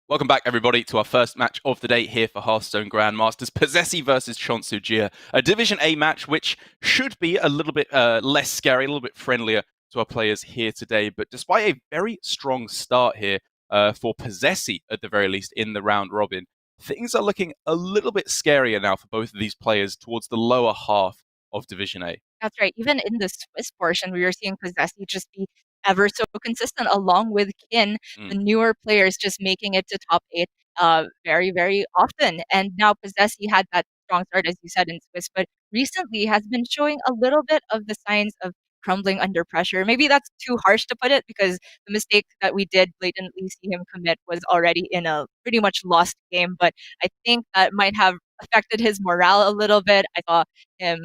Welcome back, everybody, to our first match of the day here for Hearthstone Grandmasters. Posesi versus che0nsu, a Division A match which should be a little bit less scary, a little bit friendlier to our players here today. But despite a very strong start here for Posesi, at the very least, in the round robin, things are looking a little bit scarier now for both of these players towards the lower half of Division A. That's right. Even in the Swiss portion, we were seeing Posesi just be ever so consistent, along with Kin, the newer players just making it to top 8 very, very often. And now Posesi had that strong start, as you said, in Swiss, but recently has been showing a little bit of the signs of crumbling under pressure. Maybe that's too harsh to put it because the mistake that we did blatantly see him commit was already in a pretty much lost game. But I think that might have affected his morale a little bit. I saw him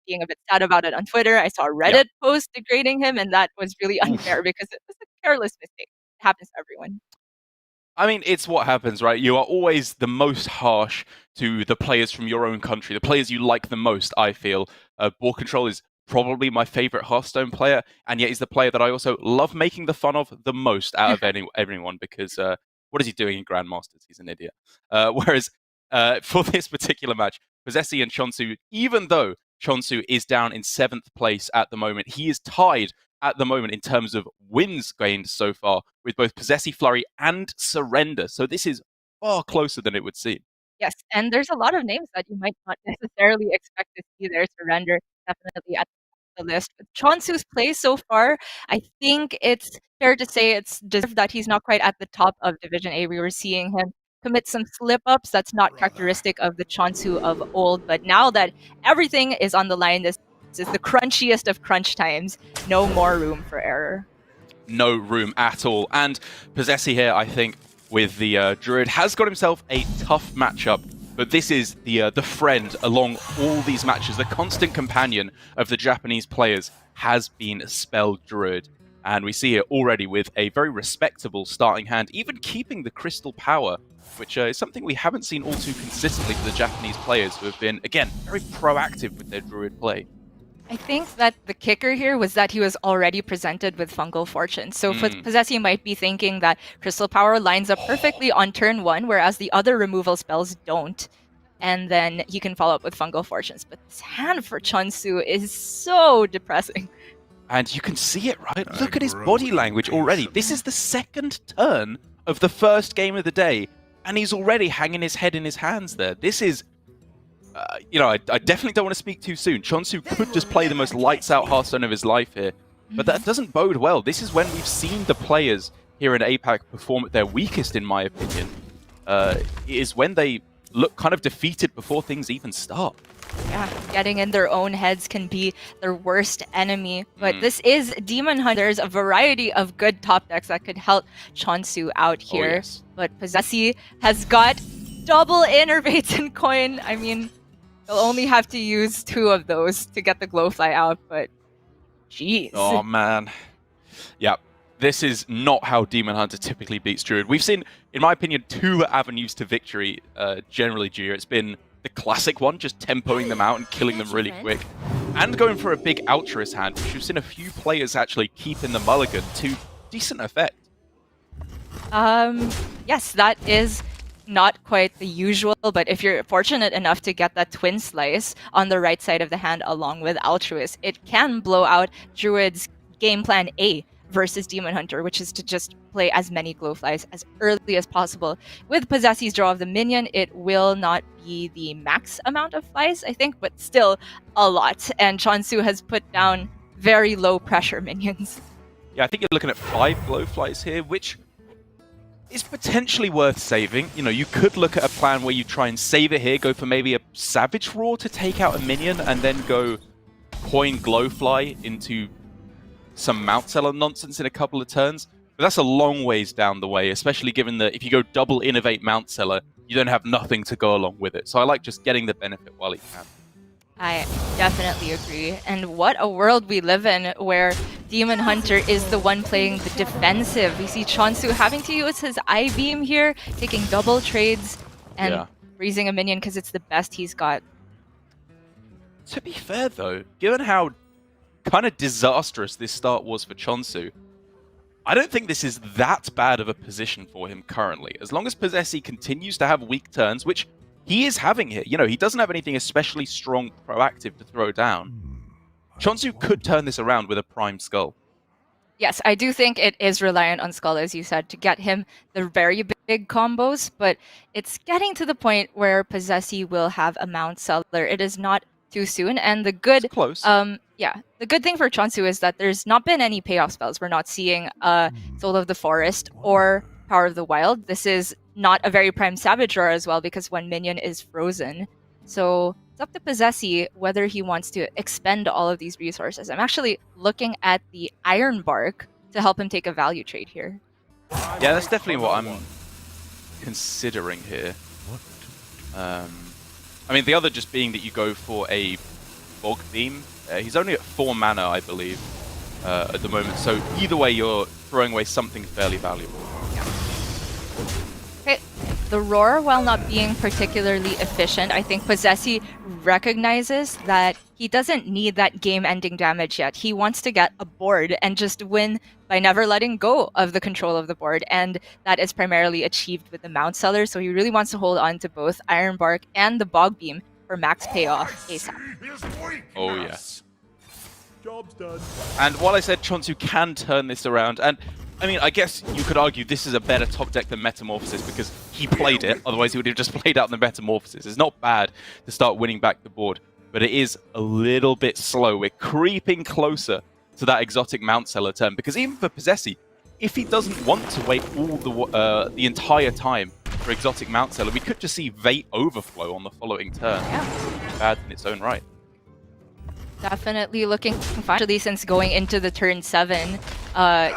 being a bit sad about it on Twitter. I saw a Reddit post degrading him, and that was really unfair because it was a careless mistake. It happens to everyone. I mean, it's what happens, right? You are always the most harsh to the players from your own country, the players you like the most, I feel. Ball Control is probably my favorite Hearthstone player, and yet he's the player that I also love making the fun of the most out of everyone because what is he doing in Grandmasters? He's an idiot. Whereas for this particular match, Posesi and che0nsu, even though che0nsu is down in 7th place at the moment, he is tied at the moment in terms of wins gained so far with both Posesi, Flurry, and Surrender. So this is far closer than it would seem. Yes, and there's a lot of names that you might not necessarily expect to see there. Surrender definitely at the list. With che0nsu's play so far, I think it's fair to say it's deserved that he's not quite at the top of Division A. We were seeing him commit some slip-ups. That's not characteristic of the che0nsu of old, but now that everything is on the line, this is the crunchiest of crunch times. No more room for error. No room at all. And Posesi here, I think, with the Druid, has got himself a tough matchup. But this is the friend along all these matches. The constant companion of the Japanese players has been Spell Druid. And we see it already with a very respectable starting hand, even keeping the Crystal Power, which is something we haven't seen all too consistently for the Japanese players who have been, again, very proactive with their Druid play. I think that the kicker here was that he was already presented with Fungal Fortune. So Posesi might be thinking that Crystal Power lines up perfectly on turn 1, whereas the other removal spells don't. And then he can follow up with Fungal Fortunes. But this hand for che0nsu is so depressing. And you can see it, right? Look at his body language already. This is the second turn of the first game of the day, and he's already hanging his head in his hands there. This is... you know, I definitely don't want to speak too soon. che0nsu could just play the most lights-out Hearthstone of his life here, but that doesn't bode well. This is when we've seen the players here in APAC perform at their weakest, in my opinion. Is when they look kind of defeated before things even start. Yeah, getting in their own heads can be their worst enemy. But this is Demon Hunter. There's a variety of good top decks that could help che0nsu out here. Oh, yes. But Posesi has got double innervates and coin. I mean, they'll only have to use 2 of those to get the Glowfly out, but jeez. Oh, man. Yeah, this is not how Demon Hunter typically beats Druid. We've seen, in my opinion, 2 avenues to victory generally, Gia. It's been the classic one, just tempoing them out and killing them really quick, and going for a big Altruist hand, which we've seen a few players actually keep in the mulligan to decent effect. Yes, that is not quite the usual, but if you're fortunate enough to get that twin slice on the right side of the hand along with Altruist, it can blow out Druid's game plan A versus Demon Hunter, which is to just play as many Glowflies as early as possible. With Posesi's draw of the minion, it will not be the max amount of flies, I think, but still a lot. And che0nsu has put down very low pressure minions. Yeah, I think you're looking at 5 Glowflies here, which is potentially worth saving. You know, you could look at a plan where you try and save it here, go for maybe a Savage Roar to take out a minion, and then go coin Glowfly into some Mount Seller nonsense in a couple of turns. But that's a long ways down the way, especially given that if you go double Innovate Mount Seller, you don't have nothing to go along with it. So I like just getting the benefit while you can. I definitely agree. And what a world we live in where Demon Hunter is the one playing the defensive. We see che0nsu having to use his I-Beam here, taking double trades and freezing a minion because it's the best he's got. To be fair, though, given how kind of disastrous this start was for che0nsu, I don't think this is that bad of a position for him currently. As long as Posesi continues to have weak turns, which he is having here. You know, he doesn't have anything especially strong proactive to throw down. che0nsu could turn this around with a Prime Skull. Yes, I do think it is reliant on Skull, as you said, to get him the very big combos, but it's getting to the point where Posesi will have a Mount Seller. It is not too soon, and the good It's close. the good thing for che0nsu is that there's not been any payoff spells. We're not seeing Soul of the Forest or Power of the Wild. This is not a very prime Savage Roar as well, because one minion is frozen. So it's up to Posesi whether he wants to expend all of these resources. I'm actually looking at the Iron Bark to help him take a value trade here. Yeah, that's definitely what I'm considering here. I mean, the other just being that you go for a Bog Beam. He's only at 4 mana, I believe, at the moment. So either way, you're throwing away something fairly valuable. Okay, the Roar, while not being particularly efficient, I think Posesi recognizes that he doesn't need that game-ending damage yet. He wants to get a board and just win by never letting go of the control of the board, and that is primarily achieved with the Mount Seller, so he really wants to hold on to both Iron Bark and the Bog Beam for max payoff ASAP. Oh, yes. Job's done. And while I said che0nsu can turn this around, and I mean, I guess you could argue this is a better top deck than Metamorphosis because he played it, otherwise he would have just played out the Metamorphosis. It's not bad to start winning back the board, but it is a little bit slow. We're creeping closer to that exotic Mount Seller turn, because even for Posesi, if he doesn't want to wait all the entire time for exotic Mount Seller, we could just see Vate Overflow on the following turn. Yeah. Bad in its own right. Definitely looking fine, actually, since going into the turn 7,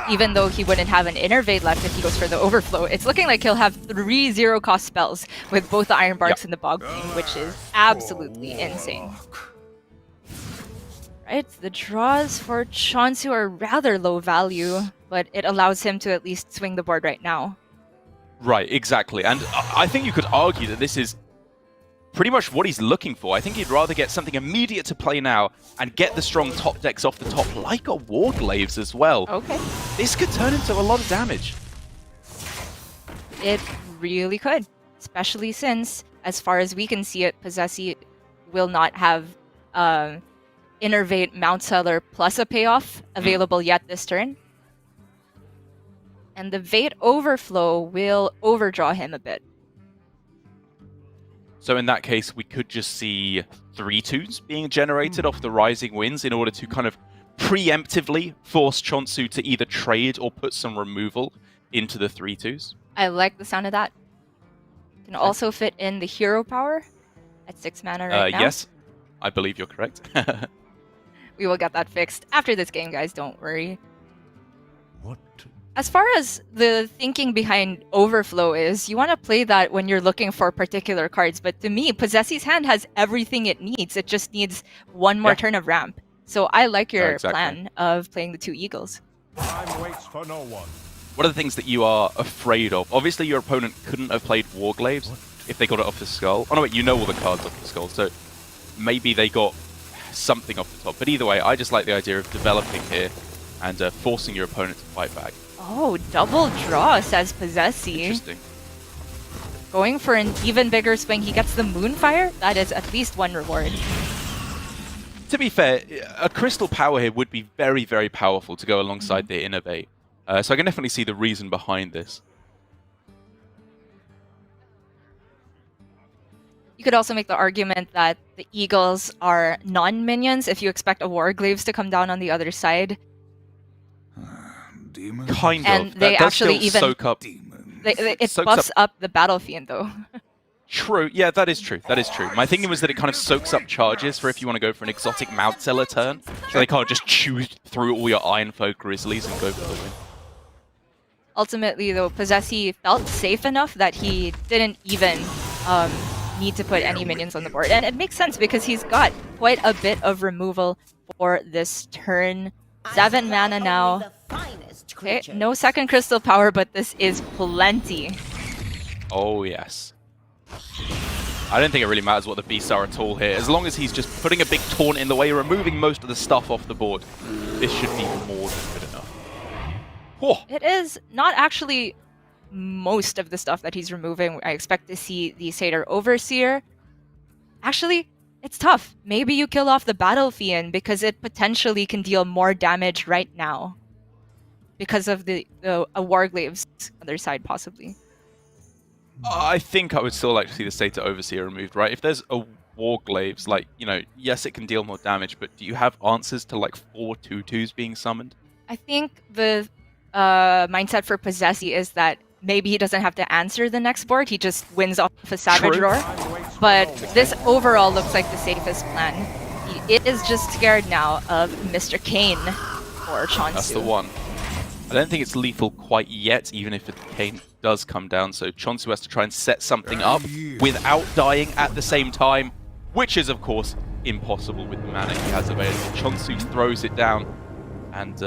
even though he wouldn't have an Innervate left if he goes for the Overflow, it's looking like he'll have 3 0-cost spells with both the Iron Barks and the Bog Beam, which is absolutely insane. Right, the draws for che0nsu are rather low value, but it allows him to at least swing the board right now. Right, exactly. And I think you could argue that this is pretty much what he's looking for. I think he'd rather get something immediate to play now and get the strong top decks off the top, like a Warglaves as well. Okay. This could turn into a lot of damage. It really could, especially since, as far as we can see it, Posesi will not have Innervate Mount Seller plus a payoff available yet this turn. And the Vate Overflow will overdraw him a bit. So in that case, we could just see 3/2s being generated off the Rising Winds in order to kind of preemptively force che0nsu to either trade or put some removal into the 3/2s. I like the sound of that. Can also fit in the Hero Power at 6 mana right now. Yes, I believe you're correct. We will get that fixed after this game, guys, don't worry. What? As far as the thinking behind Overflow is, you want to play that when you're looking for particular cards, but to me, Posesi's hand has everything it needs. It just needs one more turn of ramp. So I like your plan of playing the 2 Eagles. Time waits for no one. What are the things that you are afraid of? Obviously, your opponent couldn't have played Warglaves if they got it off the Skull. Oh no, wait, you know all the cards off the Skull, so maybe they got something off the top. But either way, I just like the idea of developing here and forcing your opponent to fight back. Oh, double draw, says Posesi. Interesting. Going for an even bigger swing. He gets the Moonfire. That is at least 1 reward. To be fair, a Crystal Power here would be very, very powerful to go alongside the Innervate. So I can definitely see the reason behind this. You could also make the argument that the Eagles are non-minions if you expect a Warglaves to come down on the other side. Kind of. And they actually even soak up. It buffs up the Battle Fiend, though. True. Yeah, that is true. That is true. My thinking was that it kind of soaks up charges for if you want to go for an exotic Mount Seller turn. So they can't just chew through all your Ironfolk Grizzlies and go for the win. Ultimately, though, Posesi felt safe enough that he didn't even need to put any minions on the board. And it makes sense because he's got quite a bit of removal for this turn. 7 mana now. Okay, no second Crystal Power, but this is plenty. Oh, yes. I don't think it really matters what the beasts are at all here. As long as he's just putting a big taunt in the way, removing most of the stuff off the board, this should be more than good enough. Whoa. It is not actually most of the stuff that he's removing. I expect to see the Satyr Overseer. Actually, it's tough. Maybe you kill off the Battle Fiend because it potentially can deal more damage right now. Because of the Warglave's other side, possibly. I think I would still like to see the Satyr Overseer removed, right? If there's a Warglaves, like, yes, it can deal more damage, but do you have answers to like 4 2/2s being summoned? I think the mindset for Posesi is that maybe he doesn't have to answer the next board, he just wins off a Savage True. Roar. But this overall looks like the safest plan. He is just scared now of Mr. Kane or che0nsu. That's the one. I don't think it's lethal quite yet, even if Kane does come down, so che0nsu has to try and set something up without dying at the same time, which is, of course, impossible with the mana he has available. che0nsu throws it down, and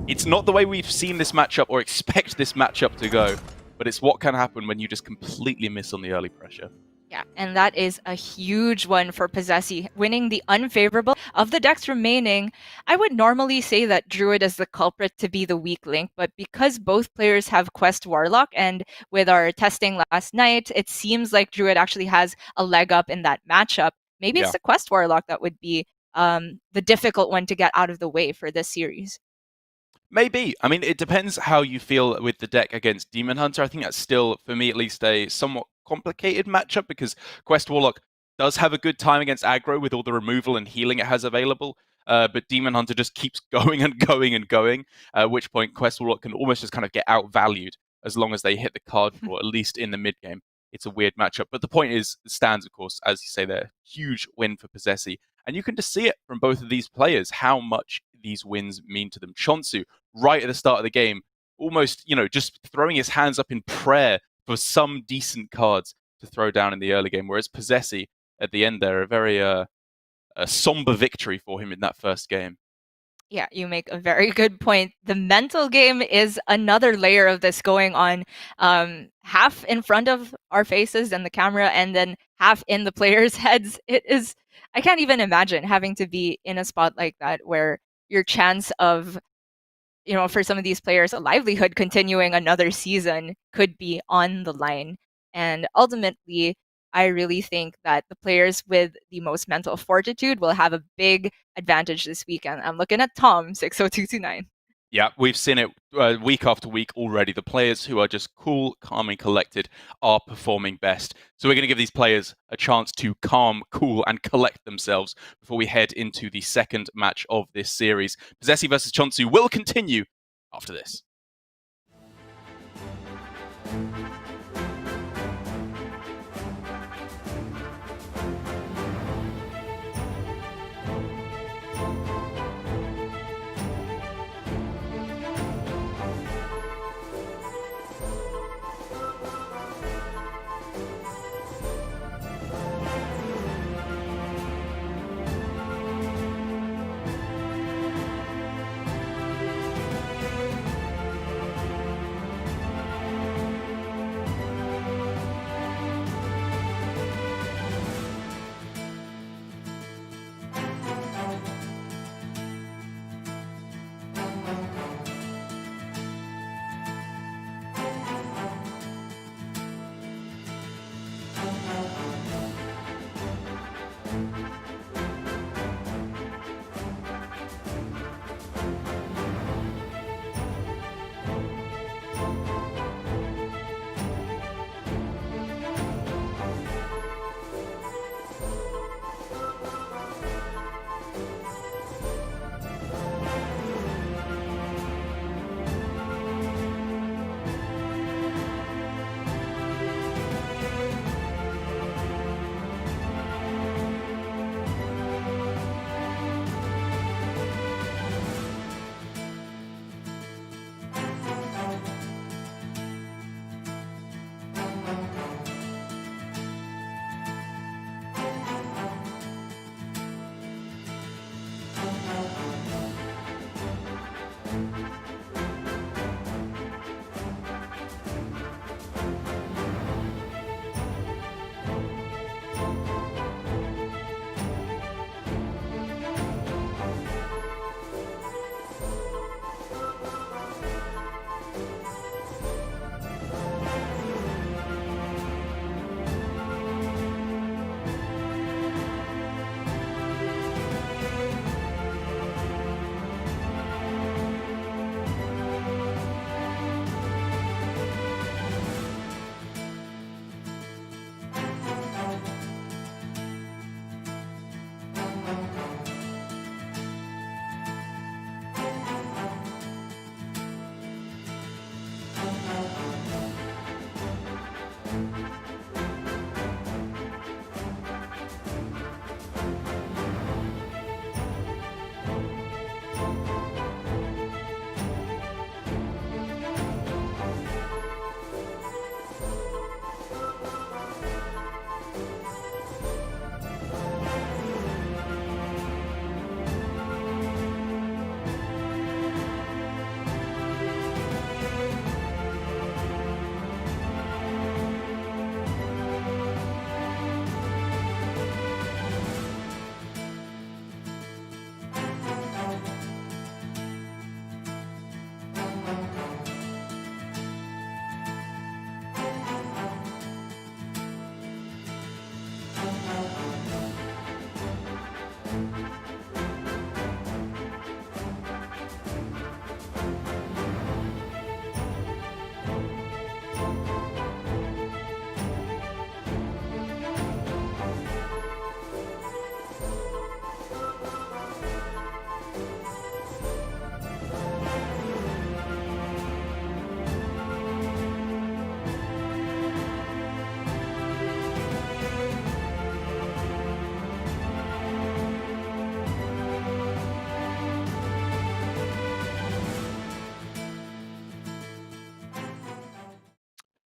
it's not the way we've seen this matchup or expect this matchup to go, but it's what can happen when you just completely miss on the early pressure. Yeah, and that is a huge one for Posesi, winning the unfavorable. Of the decks remaining, I would normally say that Druid is the culprit to be the weak link, but because both players have Quest Warlock, and with our testing last night, it seems like Druid actually has a leg up in that matchup. Maybe it's the Quest Warlock that would be the difficult one to get out of the way for this series. Maybe. I mean, it depends how you feel with the deck against Demon Hunter. I think that's still, for me at least, a somewhat complicated matchup because Quest Warlock does have a good time against aggro with all the removal and healing it has available. But Demon Hunter just keeps going and going and going, at which point Quest Warlock can almost just kind of get outvalued as long as they hit the card draw, at least in the mid game. It's a weird matchup. But the point is, stands, of course, as you say there, huge win for Posesi. And you can just see it from both of these players, how much these wins mean to them. che0nsu, right at the start of the game, almost, just throwing his hands up in prayer for some decent cards to throw down in the early game. Whereas Posesi, at the end there, a very a somber victory for him in that first game. Yeah, you make a very good point. The mental game is another layer of this going on, half in front of our faces and the camera, and then half in the players' heads. It is, I can't even imagine having to be in a spot like that where your chance of, for some of these players, a livelihood continuing another season could be on the line. And ultimately, I really think that the players with the most mental fortitude will have a big advantage this weekend. I'm looking at Tom, 60229. Yeah, we've seen it week after week already. The players who are just cool, calm, and collected are performing best. So we're going to give these players a chance to calm, cool, and collect themselves before we head into the second match of this series. Posesi versus che0nsu will continue after this.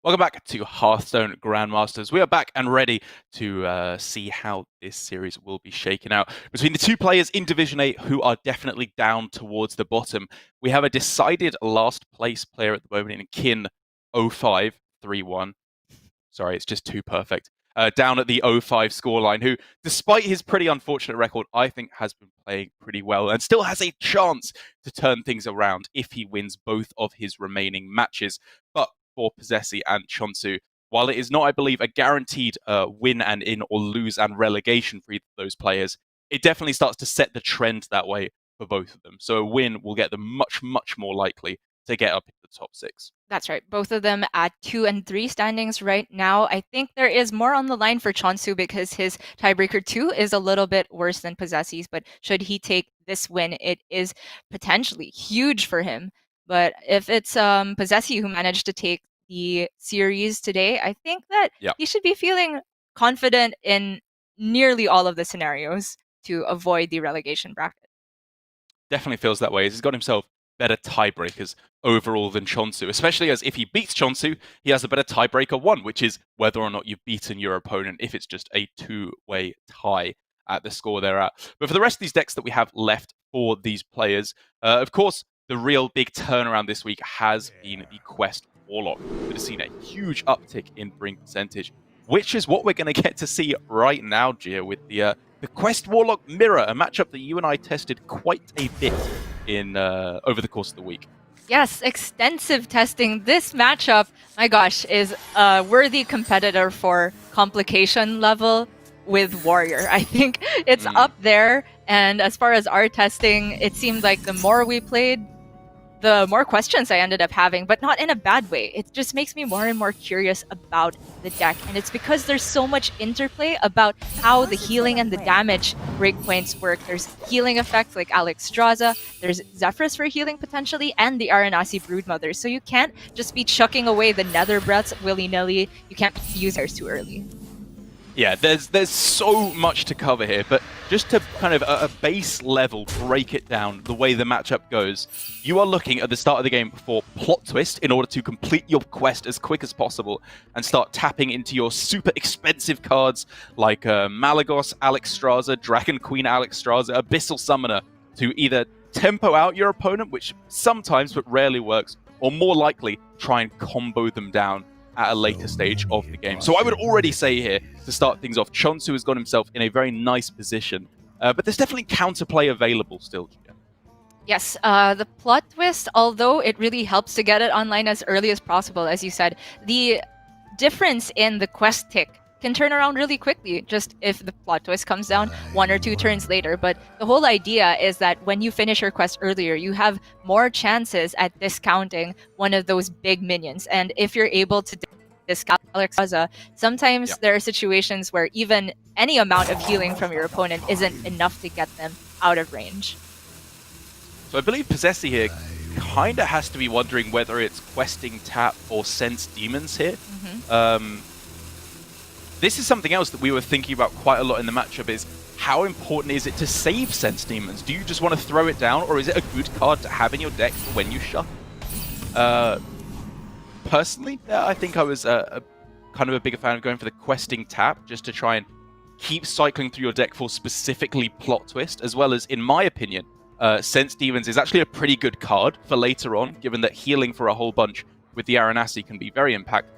Welcome back to Hearthstone Grandmasters. We are back and ready to see how this series will be shaken out. Between the two players in Division 8 who are definitely down towards the bottom, we have a decided last place player at the moment in Kin0531. Sorry, it's just too perfect. Down at the 0-5 scoreline, who, despite his pretty unfortunate record, I think has been playing pretty well and still has a chance to turn things around if he wins both of his remaining matches. But for Posesi and che0nsu, while it is not, I believe, a guaranteed win and in or lose and relegation for either of those players, it definitely starts to set the trend that way for both of them. So a win will get them much, much more likely to get up into the top 6. That's right. Both of them at 2 and 3 standings right now. I think there is more on the line for che0nsu because his tiebreaker 2 is a little bit worse than Posesi's, but should he take this win, it is potentially huge for him. But if it's Posesi who managed to take the series today, I think that he should be feeling confident in nearly all of the scenarios to avoid the relegation bracket. Definitely feels that way. He's got himself better tiebreakers overall than che0nsu, especially as if he beats che0nsu, he has a better tiebreaker 1, which is whether or not you've beaten your opponent if it's just a two-way tie at the score they're at. But for the rest of these decks that we have left for these players, of course, the real big turnaround this week has been the Quest Warlock, that has seen a huge uptick in bring percentage, which is what we're going to get to see right now, Gia, with the Quest Warlock Mirror, a matchup that you and I tested quite a bit in over the course of the week. Yes, extensive testing. This matchup, my gosh, is a worthy competitor for complication level with Warrior. I think it's up there, and as far as our testing, it seemed like the more we played, the more questions I ended up having, but not in a bad way. It just makes me more and more curious about the deck, and it's because there's so much interplay about how the healing and the damage breakpoints work. There's healing effects like Alexstrasza, there's Zephrys for healing potentially, and the Aranasi Broodmother. So you can't just be chucking away the Nether Breaths willy-nilly. You can't use theirs too early. Yeah, there's so much to cover here, but just to kind of a base level break it down the way the matchup goes, you are looking at the start of the game for Plot Twist in order to complete your quest as quick as possible and start tapping into your super expensive cards like Malagos, Alexstrasza, Dragon Queen Alexstrasza, Abyssal Summoner to either tempo out your opponent, which sometimes but rarely works, or more likely try and combo them down at a later stage of the game. So I would already say here, to start things off, che0nsu has got himself in a very nice position, but there's definitely counterplay available still. Yes, the Plot Twist, although it really helps to get it online as early as possible, as you said, the difference in the quest tick can turn around really quickly, just if the Plot Twist comes down 1 or 2 turns later. But the whole idea is that when you finish your quest earlier, you have more chances at discounting one of those big minions. And if you're able to discount Alexstrasza, sometimes there are situations where even any amount of healing from your opponent isn't enough to get them out of range. So I believe Posesi here kind of has to be wondering whether it's questing tap or sense demons here. This is something else that we were thinking about quite a lot in the matchup, is how important is it to save Sense Demons? Do you just want to throw it down, or is it a good card to have in your deck for when you shuffle? Personally, I think I was kind of a bigger fan of going for the questing tap, just to try and keep cycling through your deck for specifically Plot Twist, as well as, in my opinion, Sense Demons is actually a pretty good card for later on, given that healing for a whole bunch with the Aranasi can be very impactful.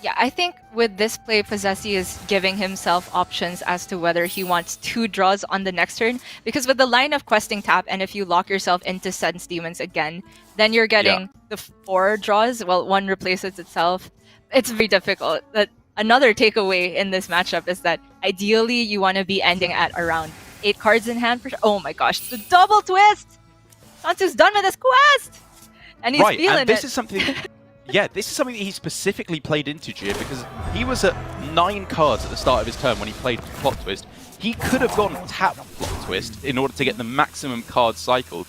Yeah, I think with this play, Posesi is giving himself options as to whether he wants 2 draws on the next turn. Because with the line of questing tap, and if you lock yourself into Sense Demons again, then you're getting the 4 draws. Well, 1 replaces itself. It's very difficult. But another takeaway in this matchup is that ideally you want to be ending at around 8 cards in hand. Oh my gosh, the double twist! che0nsu's done with his quest! And he's feeling and this is something... Yeah, this is something that he specifically played into, Gia, because he was at 9 cards at the start of his turn when he played Plot Twist. He could have gone tap Plot Twist in order to get the maximum cards cycled.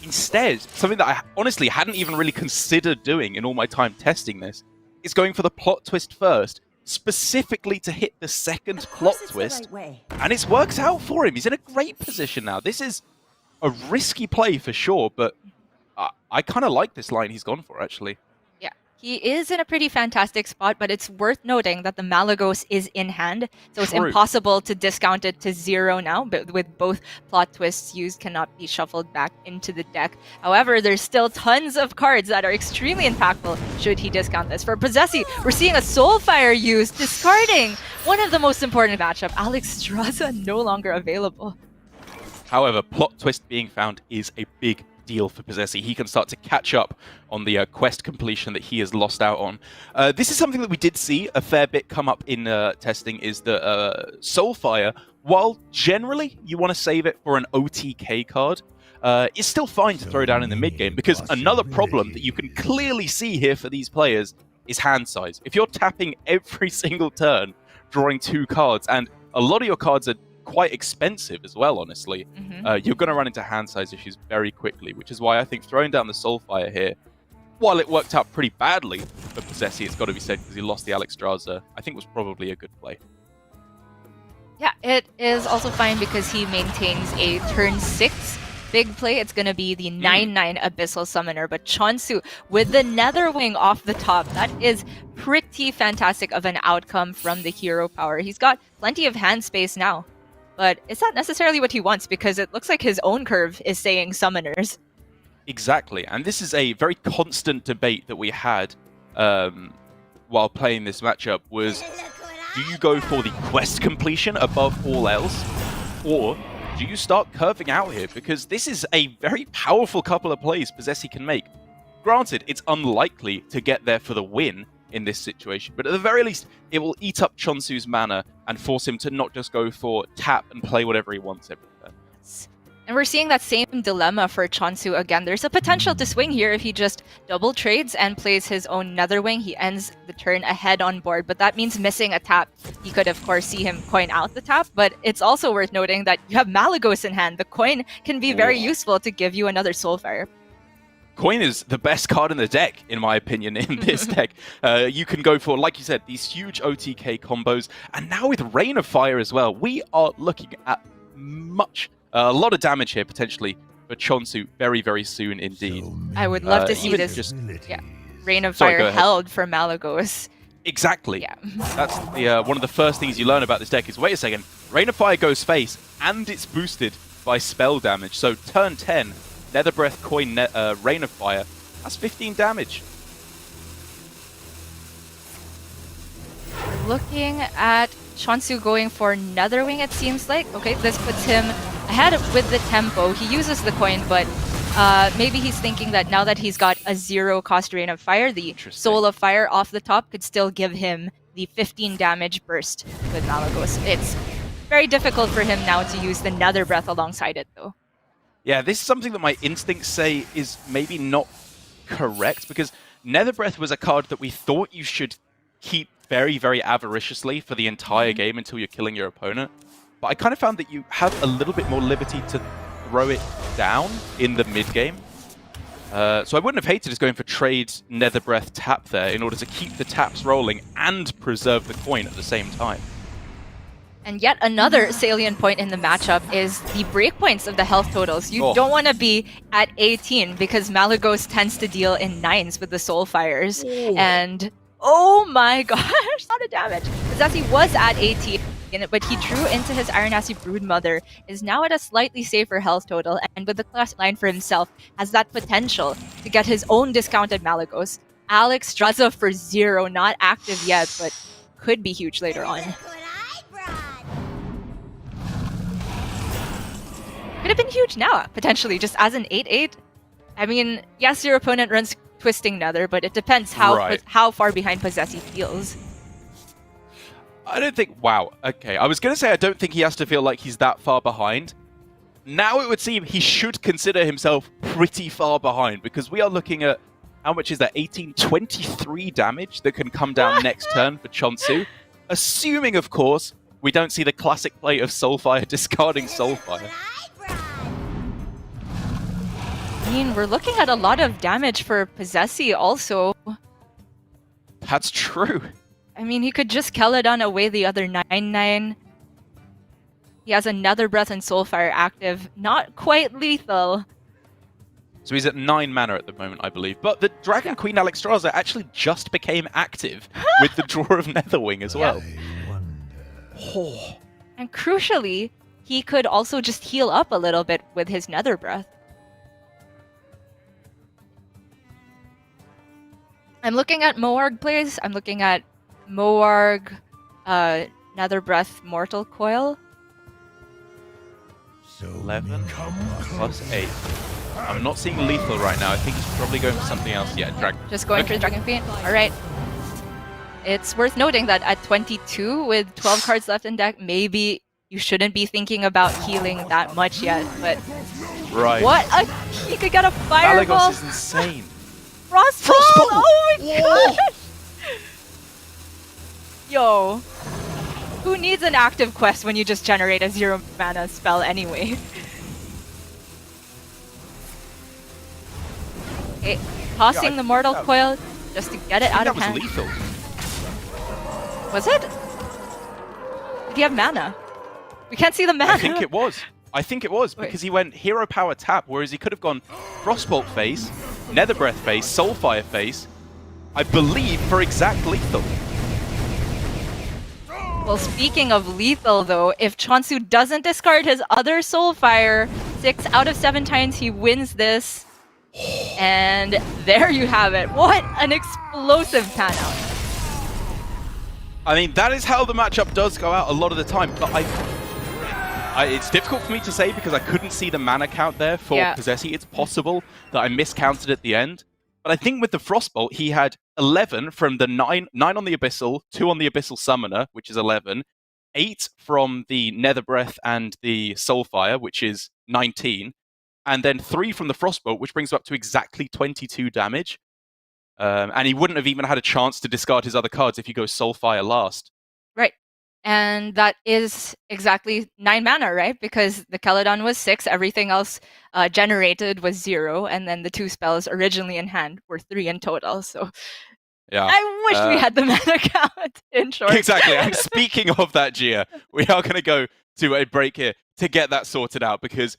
Instead, something that I honestly hadn't even really considered doing in all my time testing this, is going for the Plot Twist first, specifically to hit the second Plot Twist, and it's worked out for him. He's in a great position now. This is a risky play for sure, but I kind of like this line he's gone for, actually. He is in a pretty fantastic spot, but it's worth noting that the Malagos is in hand, so it's True. impossible to discount it to 0 now, but with both plot twists used cannot be shuffled back into the deck. However, there's still tons of cards that are extremely impactful should he discount this. For Posesi, we're seeing a Soulfire used, discarding one of the most important matchup. Alex Straza no longer available. However, plot twist being found is a big deal for Posesi. He can start to catch up on the quest completion that he has lost out on. This is something that we did see a fair bit come up in testing, is that Soulfire, while generally you want to save it for an OTK card, it's still fine to throw down in the mid game, because another problem that you can clearly see here for these players is hand size. If you're tapping every single turn, drawing 2 cards, and a lot of your cards are quite expensive as well, honestly, you're going to run into hand size issues very quickly, which is why I think throwing down the Soulfire here, while it worked out pretty badly for Posesi, it's got to be said, because he lost the Alex Straza, I think was probably a good play. Yeah, it is also fine because he maintains a turn 6 big play. It's going to be the 9/9 Abyssal Summoner, but che0nsu with the Netherwing off the top, that is pretty fantastic of an outcome from the hero power. He's got plenty of hand space now, but it's not necessarily what he wants, because it looks like his own curve is saying summoners. Exactly, and this is a very constant debate that we had while playing this matchup, was do you go for the quest completion above all else, or do you start curving out here? Because this is a very powerful couple of plays Posesi can make. Granted, it's unlikely to get there for the win in this situation, but at the very least, it will eat up che0nsu's mana and force him to not just go for tap and play whatever he wants every turn. And we're seeing that same dilemma for che0nsu again. There's a potential to swing here if he just double trades and plays his own Netherwing. He ends the turn ahead on board, but that means missing a tap. You could, of course, see him coin out the tap, but it's also worth noting that you have Malagos in hand. The coin can be very useful to give you another Soulfire. Coin is the best card in the deck, in my opinion, in this deck. You can go for, like you said, these huge OTK combos, and now with Rain of Fire as well, we are looking at a lot of damage here, potentially, for che0nsu very, very soon indeed. I would love to see this Rain of Fire held for Malagos. Exactly. Yeah. That's the one of the first things you learn about this deck is, wait a second, Rain of Fire goes face, and it's boosted by spell damage. So turn 10, Nether Breath, Coin, Rain of Fire, that's 15 damage. We're looking at che0nsu going for Netherwing, it seems like. Okay, this puts him ahead with the tempo. He uses the coin, but maybe he's thinking that now that he's got a 0-cost Rain of Fire, the Soul of Fire off the top could still give him the 15 damage burst with Malagos. It's very difficult for him now to use the Nether Breath alongside it, though. Yeah, this is something that my instincts say is maybe not correct, because Nether Breath was a card that we thought you should keep very, very avariciously for the entire game until you're killing your opponent. But I kind of found that you have a little bit more liberty to throw it down in the mid-game. So I wouldn't have hated just going for trade Nether Breath tap there in order to keep the taps rolling and preserve the coin at the same time. And yet another salient point in the matchup is the breakpoints of the health totals. You don't want to be at 18 because Malagos tends to deal in 9s with the Soulfires. And oh my gosh, a lot of damage. Posesi was at 18, but he drew into his Ironassi Broodmother, is now at a slightly safer health total, and with the classic line for himself, has that potential to get his own discounted Malagos. Alex Straza for 0, not active yet, but could be huge later on. Could have been huge now, potentially, just as an 8/8. I mean, yes, your opponent runs Twisting Nether, but it depends how far behind Posesi feels. I don't think... Wow, okay. I was going to say I don't think he has to feel like he's that far behind. Now it would seem he should consider himself pretty far behind, because we are looking at... How much is that? 18, 23 damage that can come down next turn for che0nsu. Assuming, of course, we don't see the classic play of Soulfire discarding Soulfire. I mean, we're looking at a lot of damage for Posesi also. That's true. I mean, he could just Keladon away the other 9/9. He has another Breath and Soulfire active. Not quite lethal. So he's at 9 mana at the moment, I believe. But the Dragon Queen Alexstrasza actually just became active with the draw of Netherwing as well. Oh. And crucially, he could also just heal up a little bit with his Nether Breath. I'm looking at Moarg plays. I'm looking at Moarg, Nether Breath, Mortal Coil. 11 plus 8. I'm not seeing lethal right now. I think he's probably going for something else. Yeah, Just going for Dragon Queen. All right. It's worth noting that at 22 with 12 cards left in deck, maybe you shouldn't be thinking about healing that much yet. But right. What? He could get a fireball. Malygos is insane. Frostball! Oh my god! Yo. Who needs an active quest when you just generate a 0 mana spell anyway? Okay, tossing the Mortal Coil just to get it out of hand. That was lethal. Was it? Did he have mana? We can't see the mana. I think it was. Because he went Hero Power tap, whereas he could have gone Frostbolt phase, Nether Breath phase, Soulfire phase, I believe, for exact lethal. Well, speaking of lethal, though, if che0nsu doesn't discard his other Soulfire, 6 out of 7 times he wins this. And there you have it. What an explosive pan out. I mean, that is how the matchup does go out a lot of the time. But it's difficult for me to say because I couldn't see the mana count there for Posesi. It's possible that I miscounted at the end. But I think with the Frostbolt, he had 11 from the 9 on the Abyssal, 2 on the Abyssal Summoner, which is 11, 8 from the Nether Breath and the Soulfire, which is 19, and then 3 from the Frostbolt, which brings him up to exactly 22 damage. And he wouldn't have even had a chance to discard his other cards if he goes Soulfire last. Right. And that is exactly 9 mana, right? Because the Celadon was 6, everything else generated was 0, and then the 2 spells originally in hand were 3 in total. So yeah, I wish we had the mana count, in short. Exactly. And speaking of that, Gia, we are going to go to a break here to get that sorted out, because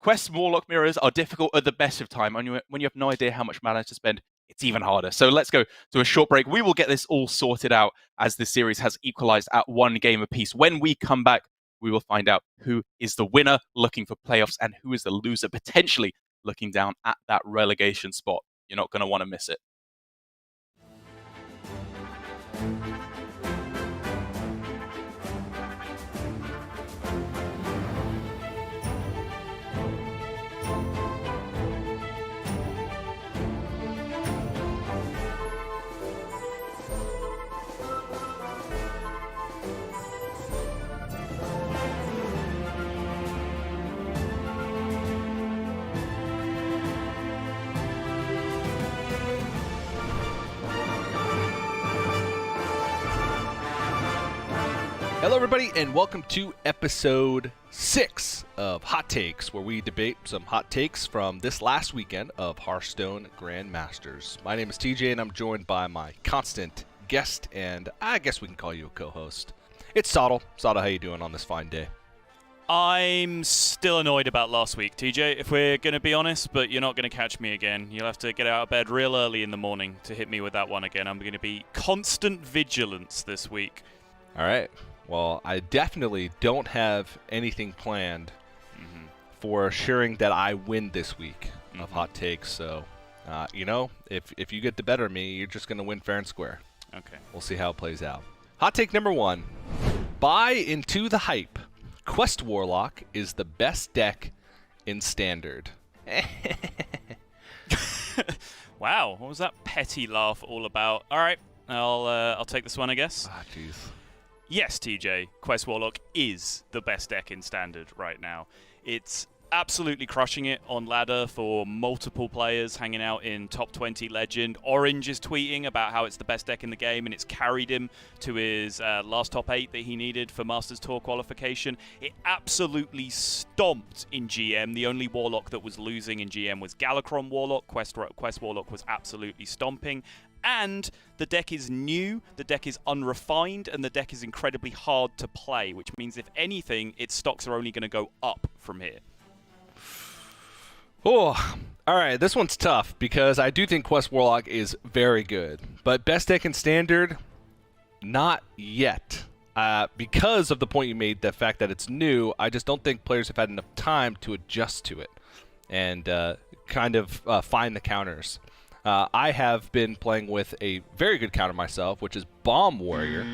Quest Warlock mirrors are difficult at the best of time, and when you have no idea how much mana to spend, it's even harder. So let's go to a short break. We will get this all sorted out as the series has equalized at 1 game apiece. When we come back, we will find out who is the winner looking for playoffs and who is the loser potentially looking down at that relegation spot. You're not going to want to miss it. Hello everybody and welcome to episode 6 of Hot Takes, where we debate some hot takes from this last weekend of Hearthstone Grandmasters. My name is TJ and I'm joined by my constant guest, and I guess we can call you a co-host. It's Sottle. Sottle, how you doing on this fine day? I'm still annoyed about last week, TJ, if we're going to be honest, but you're not going to catch me again. You'll have to get out of bed real early in the morning to hit me with that one again. I'm going to be constant vigilance this week. Alright. Well, I definitely don't have anything planned for assuring that I win this week of Hot Takes. So, you know, if you get the better of me, you're just going to win fair and square. Okay. We'll see how it plays out. Hot take number 1. Buy into the hype. Quest Warlock is the best deck in Standard. Wow, what was that petty laugh all about? All right, I'll take this one, I guess. Ah, jeez. Yes, TJ, Quest Warlock is the best deck in Standard right now. It's absolutely crushing it on ladder for multiple players hanging out in top 20 Legend. Orange is tweeting about how it's the best deck in the game, and it's carried him to his last top 8 that he needed for Masters Tour qualification. It absolutely stomped in GM. The only Warlock that was losing in GM was Galakron Warlock. Quest Warlock was absolutely stomping. And the deck is new, the deck is unrefined, and the deck is incredibly hard to play, which means, if anything, its stocks are only going to go up from here. Oh, all right. This one's tough because I do think Quest Warlock is very good, but best deck in Standard, not yet. Because of the point you made, the fact that it's new, I just don't think players have had enough time to adjust to it and kind of find the counters. I have been playing with a very good counter myself, which is Bomb Warrior.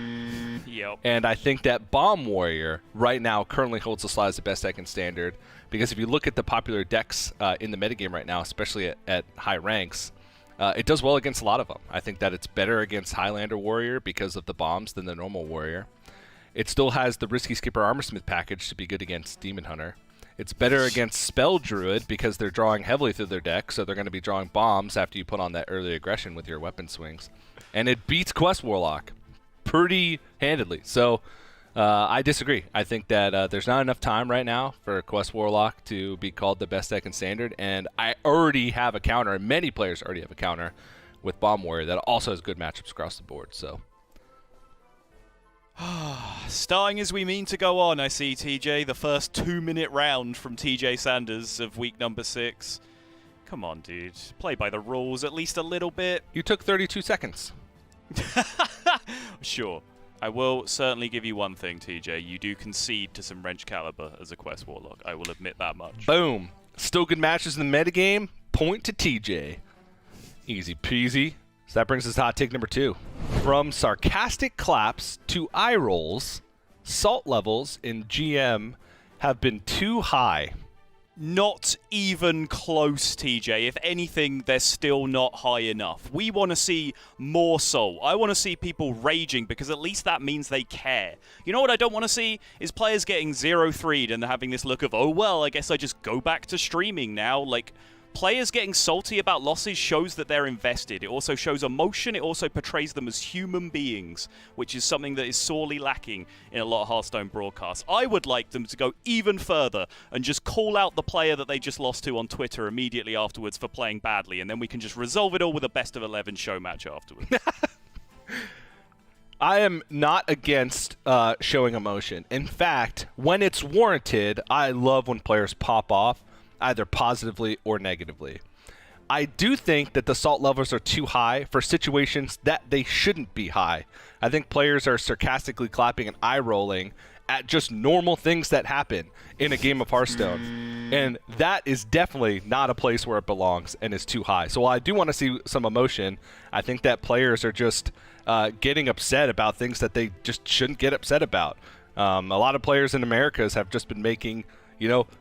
Yep. And I think that Bomb Warrior right now currently holds the slot as the best deck in Standard, because if you look at the popular decks in the metagame right now, especially at high ranks, it does well against a lot of them. I think that it's better against Highlander Warrior because of the bombs than the normal Warrior. It still has the Risky Skipper Armorsmith package to be good against Demon Hunter. It's better against Spell Druid because they're drawing heavily through their deck, so they're going to be drawing bombs after you put on that early aggression with your weapon swings. And it beats Quest Warlock pretty handedly. So I disagree. I think that there's not enough time right now for Quest Warlock to be called the best deck in Standard, and I already have a counter, and many players already have a counter with Bomb Warrior that also has good matchups across the board. So. Starting as we mean to go on, I see, TJ. The first 2-minute round from TJ Sanders of week number 6. Come on, dude. Play by the rules at least a little bit. You took 32 seconds. Sure. I will certainly give you one thing, TJ. You do concede to some Wrench Caliber as a Quest Warlock. I will admit that much. Boom. Still good matches in the metagame. Point to TJ. Easy peasy. So that brings us to hot take number 2. From sarcastic claps to eye rolls, salt levels in GM have been too high. Not even close, TJ. If anything, they're still not high enough. We want to see more soul. I want to see people raging because at least that means they care. You know what I don't want to see? Is players getting 0-3'd and having this look of, oh, well, I guess I just go back to streaming now. Like, players getting salty about losses shows that they're invested. It also shows emotion. It also portrays them as human beings, which is something that is sorely lacking in a lot of Hearthstone broadcasts. I would like them to go even further and just call out the player that they just lost to on Twitter immediately afterwards for playing badly, and then we can just resolve it all with a best of 11 show match afterwards. I am not against showing emotion. In fact, when it's warranted, I love when players pop off, either positively or negatively. I do think that the salt levels are too high for situations that they shouldn't be high. I think players are sarcastically clapping and eye rolling at just normal things that happen in a game of Hearthstone. And that is definitely not a place where it belongs and is too high. So while I do want to see some emotion, I think that players are just getting upset about things that they just shouldn't get upset about. A lot of players in Americas have just been making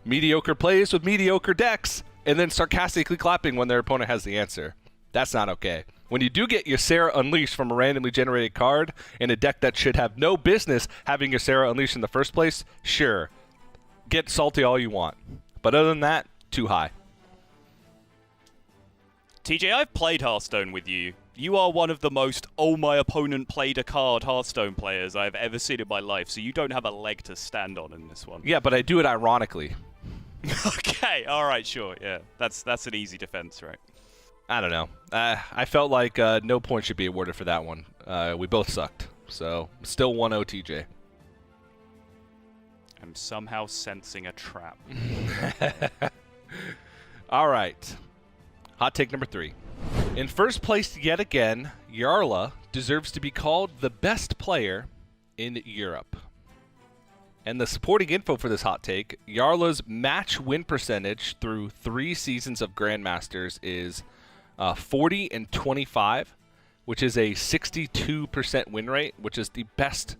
mediocre plays with mediocre decks, and then sarcastically clapping when their opponent has the answer. That's not okay. When you do get Ysera Unleashed from a randomly generated card in a deck that should have no business having Ysera Unleashed in the first place, sure, get salty all you want. But other than that, too high. TJ, I've played Hearthstone with you. You are one of the most, oh, my opponent played a card Hearthstone players I've ever seen in my life, so you don't have a leg to stand on in this one. Yeah, but I do it ironically. Okay, alright, sure, yeah. That's an easy defense, right? I don't know. I felt like no point should be awarded for that one. We both sucked. So, still 1-0 TJ. I'm somehow sensing a trap. All right. Hot take number 3. In first place yet again, Jarla deserves to be called the best player in Europe. And the supporting info for this hot take, Jarla's match win percentage through 3 seasons of Grandmasters is 40 and 25, which is a 62% win rate, which is the best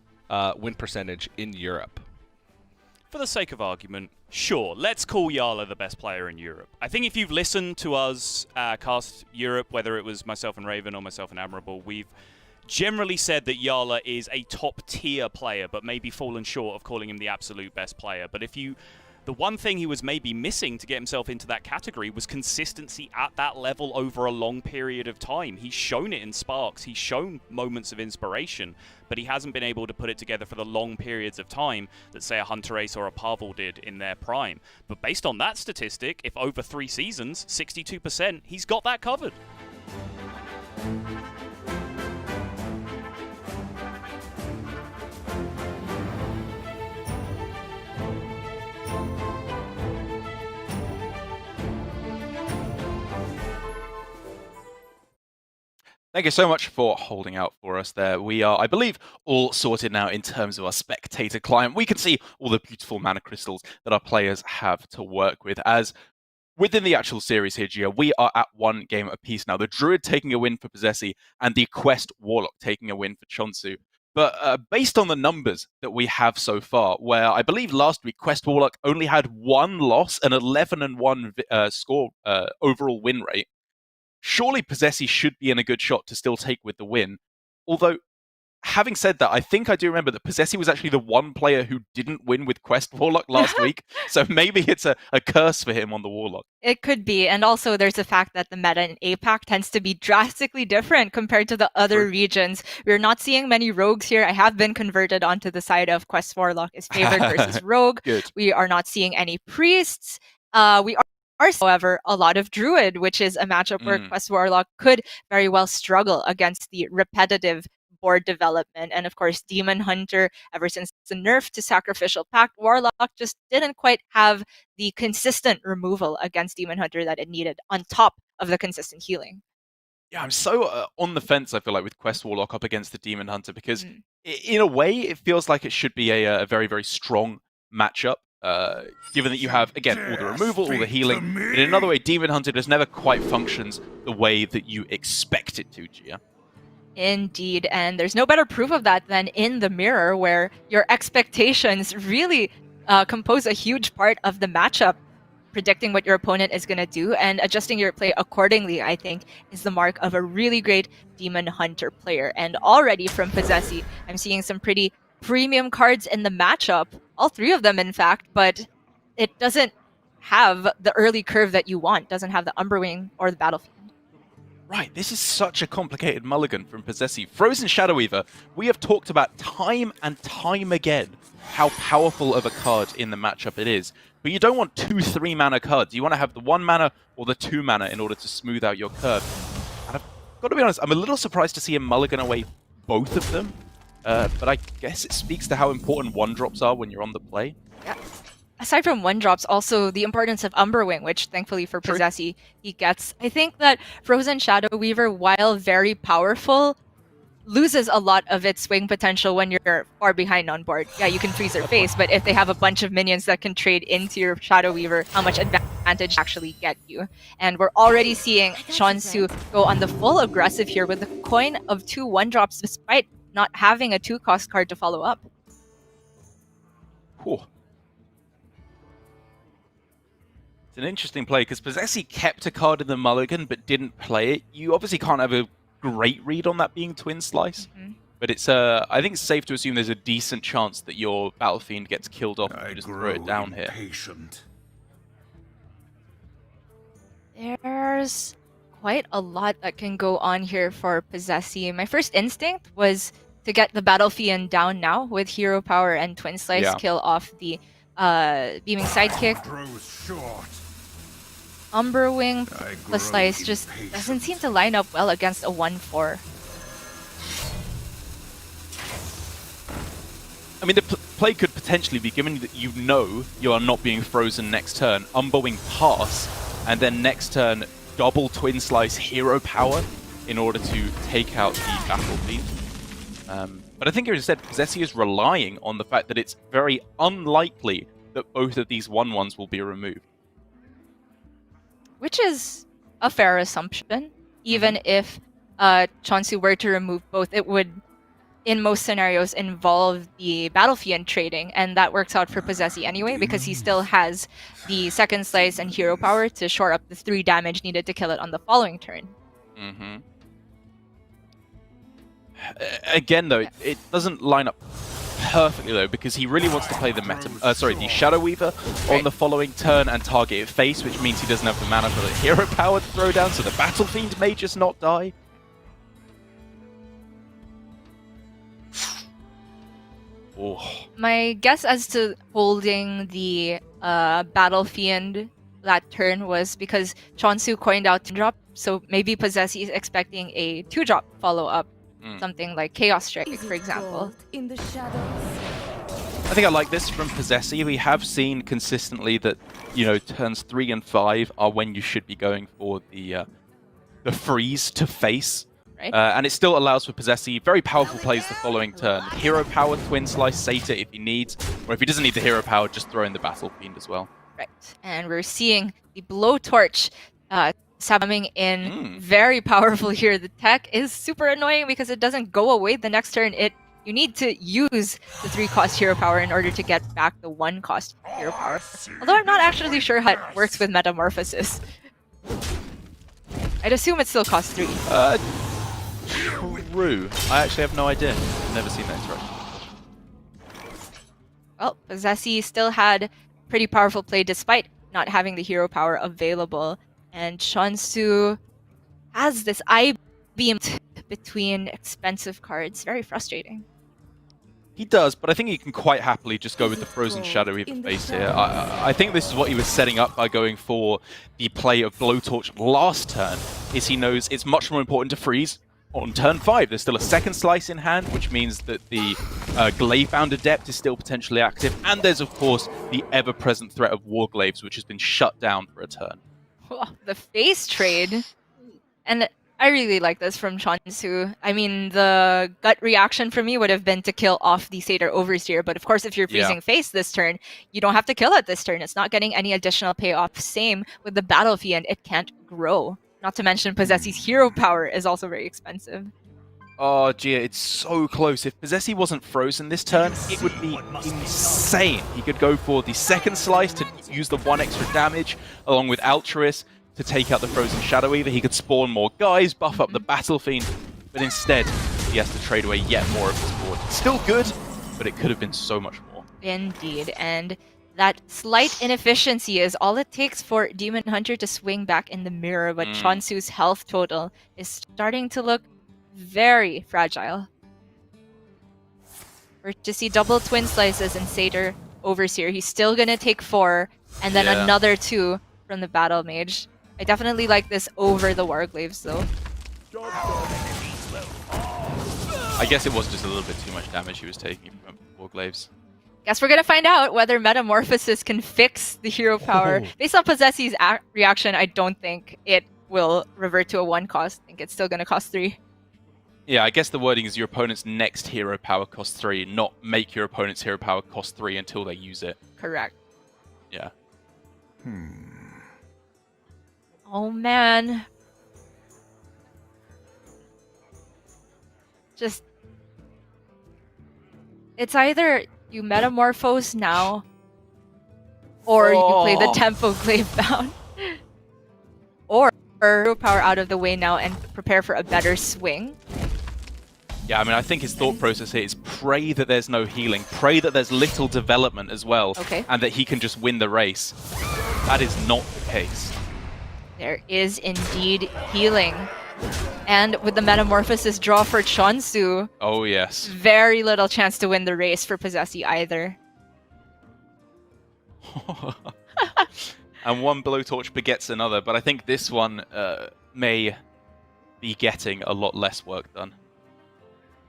win percentage in Europe. For the sake of argument, sure, let's call Jarla the best player in Europe. I think if you've listened to us cast Europe, whether it was myself and Raven or myself and Admirable, we've generally said that Jarla is a top-tier player, but maybe fallen short of calling him the absolute best player. But the one thing he was maybe missing to get himself into that category was consistency at that level over a long period of time. He's shown it in sparks. He's shown moments of inspiration, but he hasn't been able to put it together for the long periods of time that, say, a Hunter Ace or a Pavel did in their prime. But based on that statistic, if over 3 seasons, 62%, he's got that covered. Thank you so much for holding out for us there. We are, I believe, all sorted now in terms of our spectator client. We can see all the beautiful mana crystals that our players have to work with. As within the actual series here, Gia, we are at 1 game apiece now. The Druid taking a win for Posesi and the Quest Warlock taking a win for che0nsu. But based on the numbers that we have so far, where I believe last week Quest Warlock only had 1 loss, an 11-1 score overall win rate, surely Posesi should be in a good shot to still take with the win. Although, having said that, I think I do remember that Posesi was actually the one player who didn't win with Quest Warlock last week, so maybe it's a curse for him on the Warlock. It could be, and also there's the fact that the meta in APAC tends to be drastically different compared to the other regions. We're not seeing many rogues here. I have been converted onto the side of Quest Warlock is favored versus rogue. Good. We are not seeing any priests. We are, however, a lot of druid, which is a matchup where Quest Warlock could very well struggle against the repetitive board development. And of course, Demon Hunter, ever since the nerf to Sacrificial Pact, Warlock just didn't quite have the consistent removal against Demon Hunter that it needed on top of the consistent healing. Yeah, I'm so on the fence, I feel like, with Quest Warlock up against the Demon Hunter, because in a way, it feels like it should be a very, very strong matchup, given that you have, again, all the removal, all the healing. But in another way, Demon Hunter just never quite functions the way that you expect it to, Gia. Indeed, and there's no better proof of that than in the mirror, where your expectations really compose a huge part of the matchup. Predicting what your opponent is going to do and adjusting your play accordingly, I think, is the mark of a really great Demon Hunter player. And already from Posesi, I'm seeing some pretty premium cards in the matchup, all 3 of them in fact, but it doesn't have the early curve that you want, doesn't have the Umberwing or the Battlefield. Right, this is such a complicated mulligan from Posesi. Frozen Shadow Weaver, we have talked about time and time again how powerful of a card in the matchup it is. But you don't want 2 3-mana cards. You want to have the 1 mana or the 2 mana in order to smooth out your curve. And I've got to be honest, I'm a little surprised to see him mulligan away both of them. But I guess it speaks to how important 1-drops are when you're on the play. Yeah. Aside from 1-drops, also the importance of Umberwing, which thankfully for Posesi he gets. I think that Frozen Shadow Weaver, while very powerful, loses a lot of its swing potential when you're far behind on board. Yeah, you can freeze their face, but if they have a bunch of minions that can trade into your Shadow Weaver, how much advantage actually get you? And we're already seeing che0nsu go on the full aggressive here with a coin of 2 1-drops despite not having a 2-cost card to follow up. Whew. It's an interesting play, because Posesi kept a card in the mulligan but didn't play it. You obviously can't have a great read on that being Twin Slice, but it's I think it's safe to assume there's a decent chance that your Battle Fiend gets killed off and you just throw it down here. There's quite a lot that can go on here for Posesi. My first instinct was to get the Battle Fiend down now with Hero Power and Twin Slice, kill off the Beaming Sidekick. Umberwing plus Slice just doesn't seem to line up well against a 1-4. I mean, the play could potentially be, given that you know you are not being frozen next turn, Umberwing pass, and then next turn double Twin Slice Hero Power in order to take out the Battle Fiend. But I think instead, Posesi is relying on the fact that it's very unlikely that both of these 1/1s will be removed. Which is a fair assumption. Even if che0nsu were to remove both, it would, in most scenarios, involve the Battle Fiend trading, and that works out for Posesi anyway, because he still has the second Slice and Hero Power to shore up the 3 damage needed to kill it on the following turn. Again, though, it doesn't line up perfectly, though, because he really wants to play the the Shadow Weaver on the following turn and target it face, which means he doesn't have the mana for the Hero Power to throw down, so the Battle Fiend may just not die. My guess as to holding the Battle Fiend that turn was because che0nsu coined out 2-drop, so maybe Posesi is expecting a 2-drop follow-up. Something like Chaos Strike, for example. In the shadows. I think I like this from Posesi. We have seen consistently that, you know, turns 3 and 5 are when you should be going for the freeze to face right? And it still allows for Posesi very powerful plays the following turn. Hero power, Twin Slice, Satyr if he needs, or if he doesn't need the hero power, just throw in the Battle Fiend as well. Right. And we're seeing the Blowtorch coming in very powerful here. The tech is super annoying because it doesn't go away the next turn. You need to use the 3-cost hero power in order to get back the 1-cost hero power. Although I'm not actually sure how it works with Metamorphosis. I'd assume it still costs 3. True. I actually have no idea. I've never seen that interaction. Well, Posesi still had pretty powerful play despite not having the hero power available. And che0nsu has this I-beam between expensive cards. Very frustrating. He does, but I think he can quite happily just go with the Frozen Shadow even face here. I think this is what he was setting up by going for the play of Blowtorch last turn, is he knows it's much more important to freeze on turn 5. There's still a second slice in hand, which means that the Glaive-bound Adept is still potentially active, and there's of course the ever-present threat of Warglaives, which has been shut down for a turn. The face trade, and I really like this from che0nsu. I mean, the gut reaction for me would have been to kill off the Satyr Overseer, but of course if you're freezing face this turn, you don't have to kill it this turn. It's not getting any additional payoff. Same with the Battle Fiend, it can't grow. Not to mention Posesi's hero power is also very expensive. Oh, Gia, it's so close. If Posesi wasn't frozen this turn, it would be insane. He could go for the second slice to use the 1 extra damage, along with Altruist to take out the Frozen Shadow Eater. He could spawn more guys, buff up the Battle Fiend, but instead, he has to trade away yet more of his board. Still good, but it could have been so much more. Indeed, and that slight inefficiency is all it takes for Demon Hunter to swing back in the mirror, but che0nsu's health total is starting to look very fragile. We're to see double Twin Slices and Satyr Overseer. He's still gonna take 4, and then another 2 from the Battle Mage. I definitely like this over the Warglaives, though. I guess it was just a little bit too much damage he was taking from Warglaives. Guess we're gonna find out whether Metamorphosis can fix the hero power. Based on Posesi's reaction, I don't think it will revert to a 1-cost. I think it's still gonna cost 3. Yeah, I guess the wording is your opponent's next hero power costs 3, not make your opponent's hero power cost 3 until they use it. Correct. Yeah. Oh man. Just... It's either you Metamorphose now, or you play the Tempo Glaive-bound. Or hero power out of the way now and prepare for a better swing. Yeah, I mean, I think his thought process here is pray that there's no healing, pray that there's little development as well, and that he can just win the race. That is not the case. There is indeed healing. And with the Metamorphosis draw for che0nsu, oh yes, very little chance to win the race for Posesi either. And one Blowtorch begets another, but I think this one may be getting a lot less work done.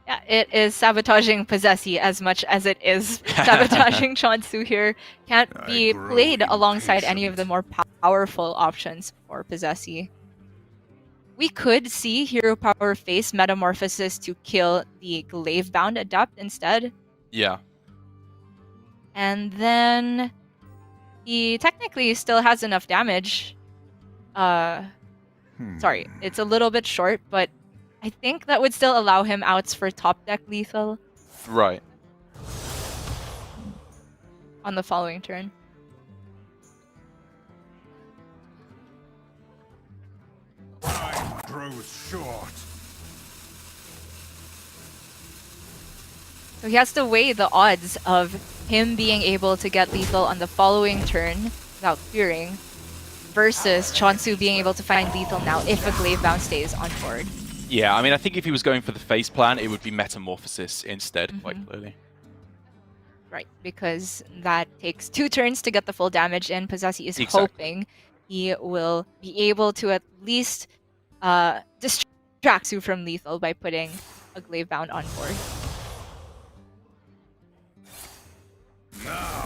Yeah, it is sabotaging Posesi as much as it is sabotaging che0nsu here. Can't be played alongside any of the more powerful options for Posesi. We could see hero power face Metamorphosis to kill the Glaive-bound Adept instead. Yeah. And then he technically still has enough damage. Sorry, it's a little bit short, but I think that would still allow him outs for top deck lethal. Right. On the following turn. Time grows short. So he has to weigh the odds of him being able to get lethal on the following turn without clearing versus che0nsu being able to find lethal now if a Glaive-bound stays on board. Yeah, I mean, I think if he was going for the face plan, it would be Metamorphosis instead, quite clearly. Right, because that takes 2 turns to get the full damage in. Posesi is hoping he will be able to at least distract Su from lethal by putting a Glaive-bound on board.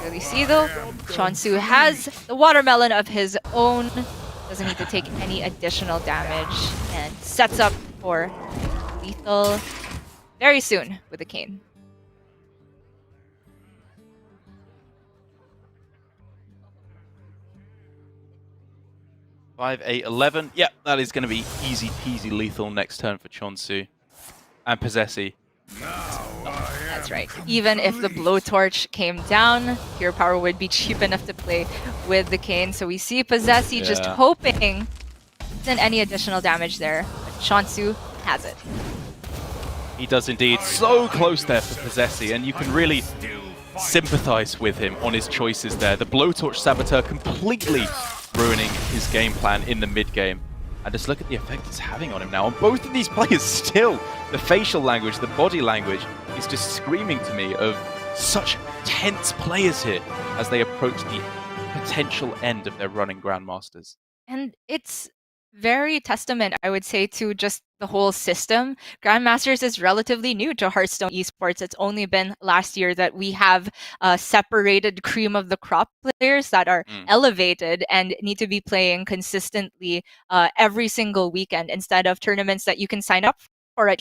Really see though, che0nsu has the watermelon of his own, doesn't need to take any additional damage, and sets up for lethal very soon with the Kayn. 5, 8, 11. Yep, that is going to be easy peasy lethal next turn for che0nsu. And Posesi. That's right. Even if the blowtorch came down, hero power would be cheap enough to play with the Kayn. So we see Posesi just hoping isn't any additional damage there. But che0nsu has it. He does indeed. So close there for Posesi, and you can really sympathize with him on his choices there. The blowtorch saboteur completely ruining his game plan in the mid game. And just look at the effect it's having on him now. On both of these players still, the facial language, the body language is just screaming to me of such tense players here as they approach the potential end of their running Grandmasters. And it's very testament, I would say, to just the whole system. Grandmasters is relatively new to Hearthstone Esports. It's only been last year that we have separated cream of the crop players that are elevated and need to be playing consistently every single weekend instead of tournaments that you can sign up for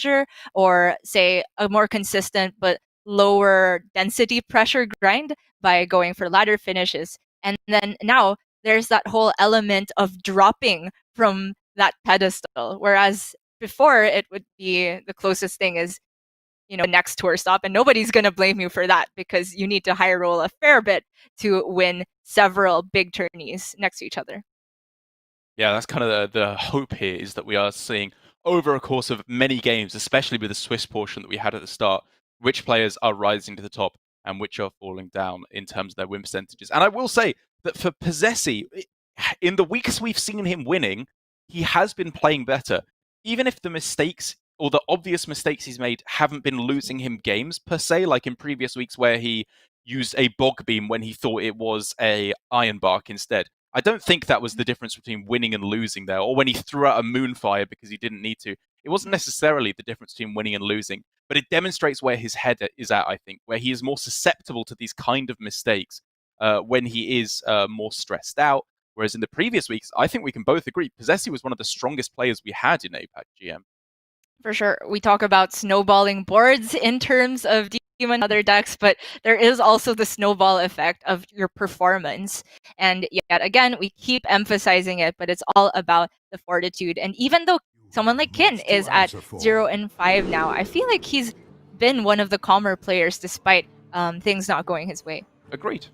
or say a more consistent but lower density pressure grind by going for ladder finishes. And then now there's that whole element of dropping from that pedestal, whereas before it would be the closest thing is, you know, next tour stop, and nobody's going to blame you for that because you need to high roll a fair bit to win several big tourneys next to each other. Yeah, that's kind of the hope here, is that we are seeing over a course of many games, especially with the Swiss portion that we had at the start, which players are rising to the top and which are falling down in terms of their win percentages. And I will say that for Posesi, in the weeks we've seen him winning, he has been playing better. Even if the mistakes or the obvious mistakes he's made haven't been losing him games per se, like in previous weeks where he used a bog beam when he thought it was a iron bark instead. I don't think that was the difference between winning and losing there, or when he threw out a moonfire because he didn't need to. It wasn't necessarily the difference between winning and losing, but it demonstrates where his head is at, I think, where he is more susceptible to these kind of mistakes when he is more stressed out. Whereas in the previous weeks, I think we can both agree, Posesi was one of the strongest players we had in APAC GM. For sure. We talk about snowballing boards in terms of Demon other decks, but there is also the snowball effect of your performance. And yet again, we keep emphasizing it, but it's all about the fortitude. And even though someone like Kin is at 0-5 now, I feel like he's been one of the calmer players despite things not going his way. Agreed.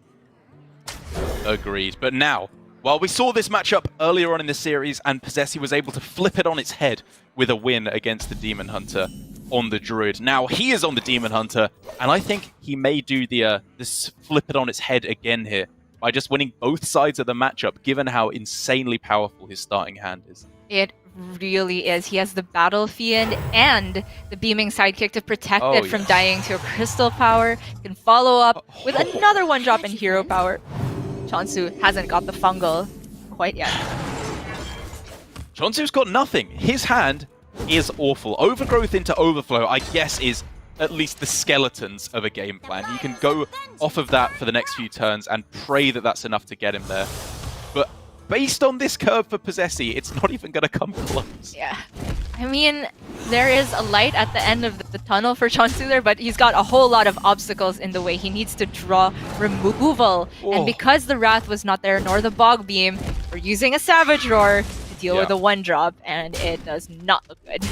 Agreed. But now, well, we saw this matchup earlier on in the series, and Posesi was able to flip it on its head with a win against the Demon Hunter on the Druid. Now he is on the Demon Hunter, and I think he may do this flip it on its head again here by just winning both sides of the matchup, given how insanely powerful his starting hand is. It really is. He has the Battle Fiend and the Beaming Sidekick to protect it from dying to a Crystal Power. He can follow up with another one-drop in Hero Power. che0nsu hasn't got the fungal quite yet. che0nsu's got nothing. His hand is awful. Overgrowth into Overflow, I guess, is at least the skeletons of a game plan. You can go off of that for the next few turns and pray that that's enough to get him there. But based on this curve for Posesi, it's not even going to come close. Yeah. I mean, there is a light at the end of the tunnel for che0nsu there, but he's got a whole lot of obstacles in the way. He needs to draw removal. And because the Wrath was not there, nor the Bog Beam, we're using a Savage Roar to deal with a one-drop, and it does not look good.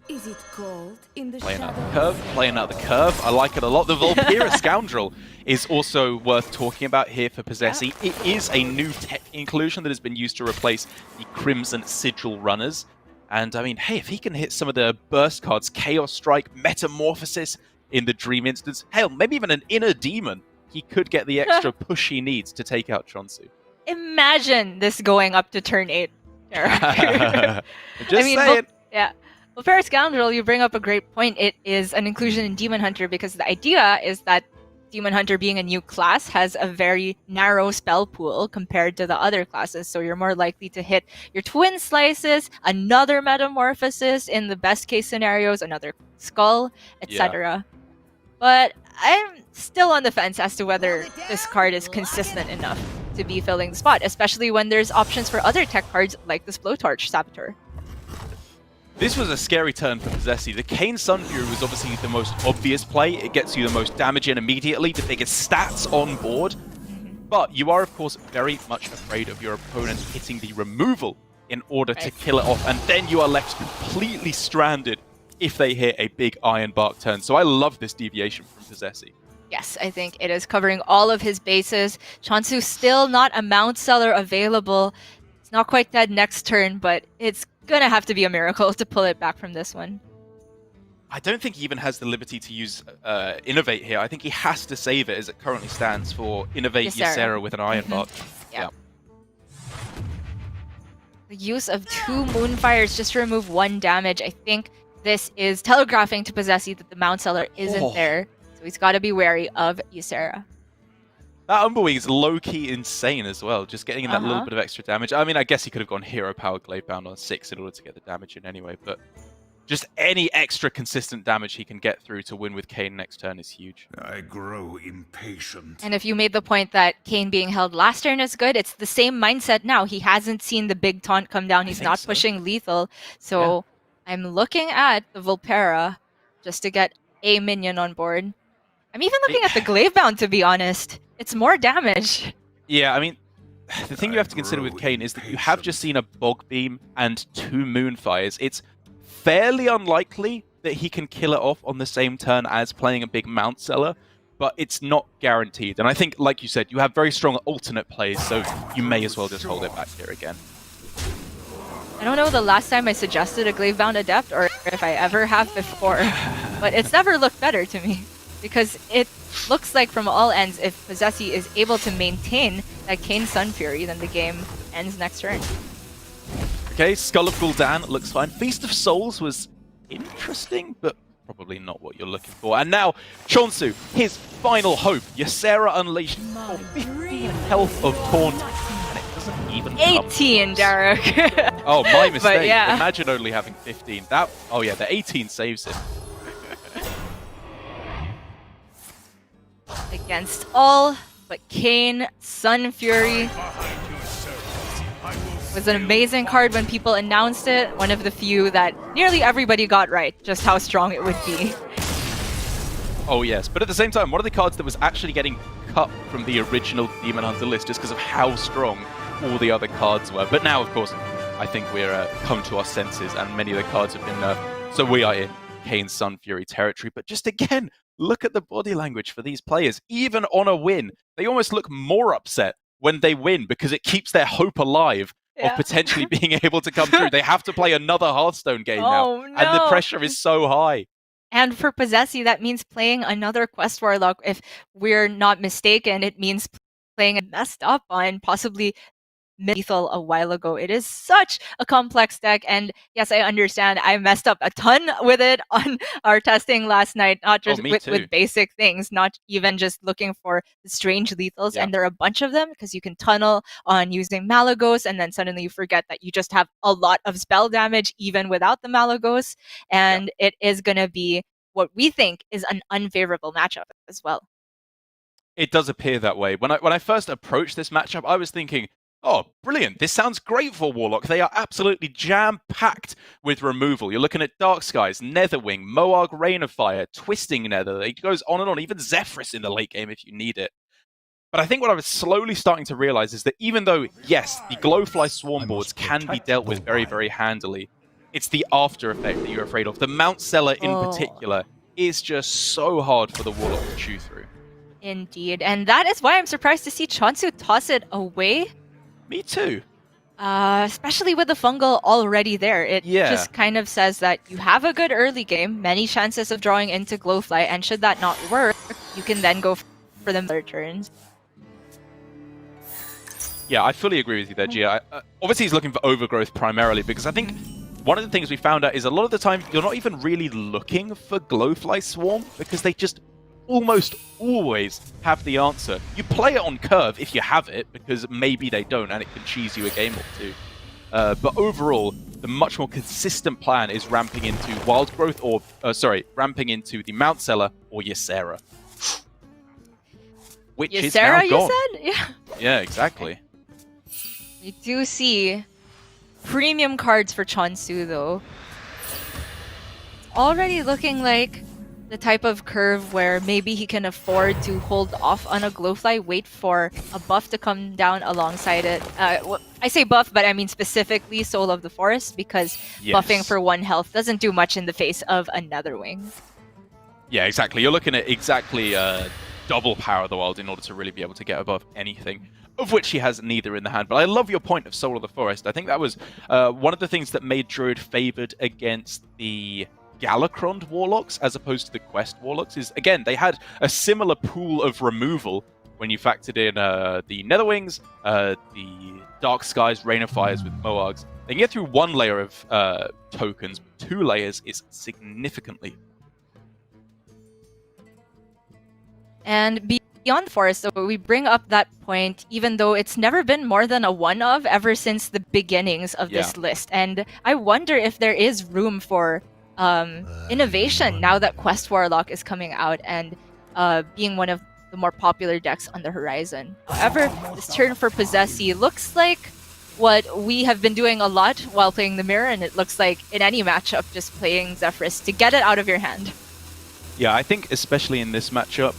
Is it cold in the Playing out the curve, playing out the curve. I like it a lot. The Vulpera Scoundrel is also worth talking about here for Posesi. It is a new tech inclusion that has been used to replace the Crimson Sigil runners. And I mean, hey, if he can hit some of the burst cards, Chaos Strike, Metamorphosis in the Dream instance, hell, maybe even an Inner Demon, he could get the extra push he needs to take out che0nsu. Imagine this going up to turn 8. Just saying. Yeah. Well, Vulpera Scoundrel, you bring up a great point. It is an inclusion in Demon Hunter because the idea is that Demon Hunter, being a new class, has a very narrow spell pool compared to the other classes. So you're more likely to hit your Twin Slices, another Metamorphosis, in the best case scenarios, another Skull, etc. But I'm still on the fence as to whether this card is consistent enough to be filling the spot, especially when there's options for other tech cards like this Blowtorch Saboteur. This was a scary turn for Posesi. The che0nsu Fury was obviously the most obvious play. It gets you the most damage in immediately, the biggest stats on board. But you are, of course, very much afraid of your opponent hitting the removal in order to kill it off. And then you are left completely stranded if they hit a big Iron Bark turn. So I love this deviation from Posesi. Yes, I think it is covering all of his bases. che0nsu still not a Mount Seller available. It's not quite dead next turn, but it's gonna have to be a miracle to pull it back from this one. I don't think he even has the liberty to use Innovate here. I think he has to save it as it currently stands for Innovate Ysera with an Iron Bark. Yeah. The use of 2 Moonfires just to remove 1 damage. I think this is telegraphing to Posesi that the Mount Seller isn't there. So he's got to be wary of Ysera. That Umberwing is low-key insane as well, just getting in that little bit of extra damage. I mean, I guess he could have gone Hero Power Gladebound on 6 in order to get the damage in anyway, but just any extra consistent damage he can get through to win with Kayn next turn is huge. I grow impatient. And if you made the point that Kayn being held last turn is good, it's the same mindset now. He hasn't seen the big taunt come down. He's not pushing lethal. So I'm looking at the Vulpera just to get a minion on board. I'm even looking at the Glavebound, to be honest. It's more damage. Yeah, I mean, the thing you have to consider with Kayn is that you have just seen a Bog Beam and 2 Moonfires. It's fairly unlikely that he can kill it off on the same turn as playing a big Mount Seller, but it's not guaranteed. And I think, like you said, you have very strong alternate plays, so you may as well just hold it back here again. I don't know the last time I suggested a Glavebound Adept, or if I ever have before, but it's never looked better to me. Because it looks like from all ends, if Posesi is able to maintain that che0nsu Fury, then the game ends next turn. Okay, Skull of Gul'dan looks fine. Feast of Souls was interesting, but probably not what you're looking for. And now, che0nsu, his final hope. Ysera unleashed for 15 health of Taunt, and it doesn't even 18, Derek! Oh, my mistake. But yeah. Imagine only having 15. That. Oh yeah, the 18 saves him. Against all but che0nsu Fury. Was an amazing card when people announced it. One of the few that nearly everybody got right, just how strong it would be. Oh yes, but at the same time, one of the cards that was actually getting cut from the original Demon Hunter list just because of how strong all the other cards were. But now, of course, I think we're come to our senses and many of the cards have been nerfed. So we are in che0nsu Fury territory. But just again, look at the body language for these players. Even on a win, they almost look more upset when they win because it keeps their hope alive of potentially being able to come through. They have to play another Hearthstone game now, and the pressure is so high. And for Posesi, that means playing another Quest Warlock. If we're not mistaken, it means playing a messed up on possibly lethal a while ago. It is such a complex deck, and yes, I understand I messed up a ton with it on our testing last night, not just with basic things, not even just looking for the strange lethals, and there are a bunch of them because you can tunnel on using Malagos, and then suddenly you forget that you just have a lot of spell damage even without the Malagos, and it is going to be what we think is an unfavorable matchup as well. It does appear that way. When I first approached this matchup, I was thinking, oh, brilliant. This sounds great for Warlock. They are absolutely jam-packed with removal. You're looking at Dark Skies, Netherwing, Moarg Rain of Fire, Twisting Nether. It goes on and on, even Zephrys in the late game if you need it. But I think what I was slowly starting to realize is that even though, yes, the Glowfly Swarm boards can be dealt with very, very handily, it's the after effect that you're afraid of. The Mount Seller in particular is just so hard for the Warlock to chew through. Indeed. And that is why I'm surprised to see che0nsu toss it away. Me too. Especially with the fungal already there. It just kind of says that you have a good early game, many chances of drawing into Glowfly, and should that not work, you can then go for the other turns. Yeah, I fully agree with you there, Gia. Obviously, he's looking for overgrowth primarily, because I think one of the things we found out is a lot of the time you're not even really looking for Glowfly Swarm, because they just almost always have the answer. You play it on curve if you have it, because maybe they don't, and it can cheese you a game or two. But overall, the much more consistent plan is ramping into Wild Growth, or ramping into the Mount Seller or Ysera. Which is now gone. You said? Yeah. Yeah, exactly. We do see premium cards for che0nsu though. already looking like the type of curve where maybe he can afford to hold off on a Glowfly, wait for a buff to come down alongside it. I say buff, but I mean specifically Soul of the Forest, because buffing for 1 health doesn't do much in the face of another wing. Yeah, exactly. You're looking at exactly double Power of the World in order to really be able to get above anything, of which he has neither in the hand. But I love your point of Soul of the Forest. I think that was one of the things that made Druid favored against the Galakron Warlocks as opposed to the Quest Warlocks is, again, they had a similar pool of removal when you factored in the Netherwings, the Dark Skies, Rain of Fires with Moargs. They can get through 1 layer of tokens, but 2 layers is significantly. And beyond Forest, though, we bring up that point, even though it's never been more than a 1 of ever since the beginnings of this list. And I wonder if there is room for innovation now that Quest Warlock is coming out and being one of the more popular decks on the horizon. However, this turn for Posesi looks like what we have been doing a lot while playing the Mirror, and it looks like in any matchup just playing Zephyrus to get it out of your hand. Yeah, I think especially in this matchup,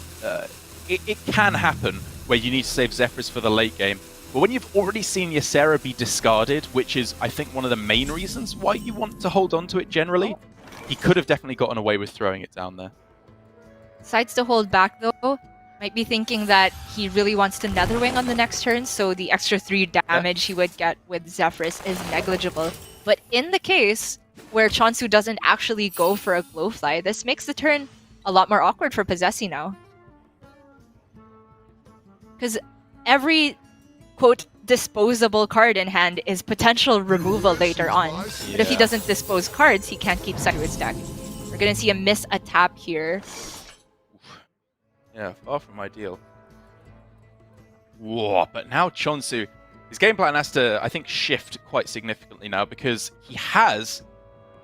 it can happen where you need to save Zephyrus for the late game. But when you've already seen Ysera be discarded, which is, I think, one of the main reasons why you want to hold on to it generally, he could have definitely gotten away with throwing it down there. Decides to hold back, though. Might be thinking that he really wants to Netherwing on the next turn, so the extra 3 damage he would get with Zephyrus is negligible. But in the case where che0nsu doesn't actually go for a Glowfly, this makes the turn a lot more awkward for Posesi now. Because every, quote, disposable card in hand is potential removal later on. But if he doesn't dispose cards, he can't keep Zephyrus deck. We're going to see a miss a tap here. Yeah, far from ideal. Whoa, but now che0nsu, his game plan has to, I think, shift quite significantly now because he has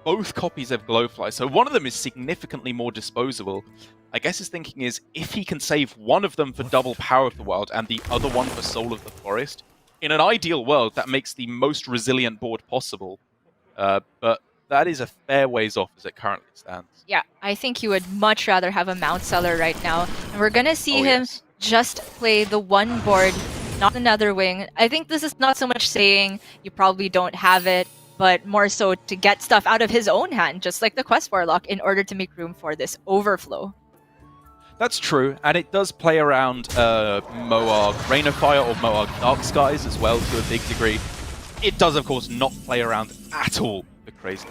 both copies of Glowfly. So one of them is significantly more disposable. I guess his thinking is if he can save one of them for double Power of the World and the other one for Soul of the Forest, in an ideal world, that makes the most resilient board possible. But that is a fair ways off as it currently stands. Yeah, I think he would much rather have a Mount Seller right now. And we're going to see him just play the 1 board, not another wing. I think this is not so much saying you probably don't have it, but more so to get stuff out of his own hand, just like the Quest Warlock, in order to make room for this overflow. That's true, and it does play around Moarg Rain of Fire or Moarg Dark Skies as well to a big degree. It does, of course, not play around at all the Crazy.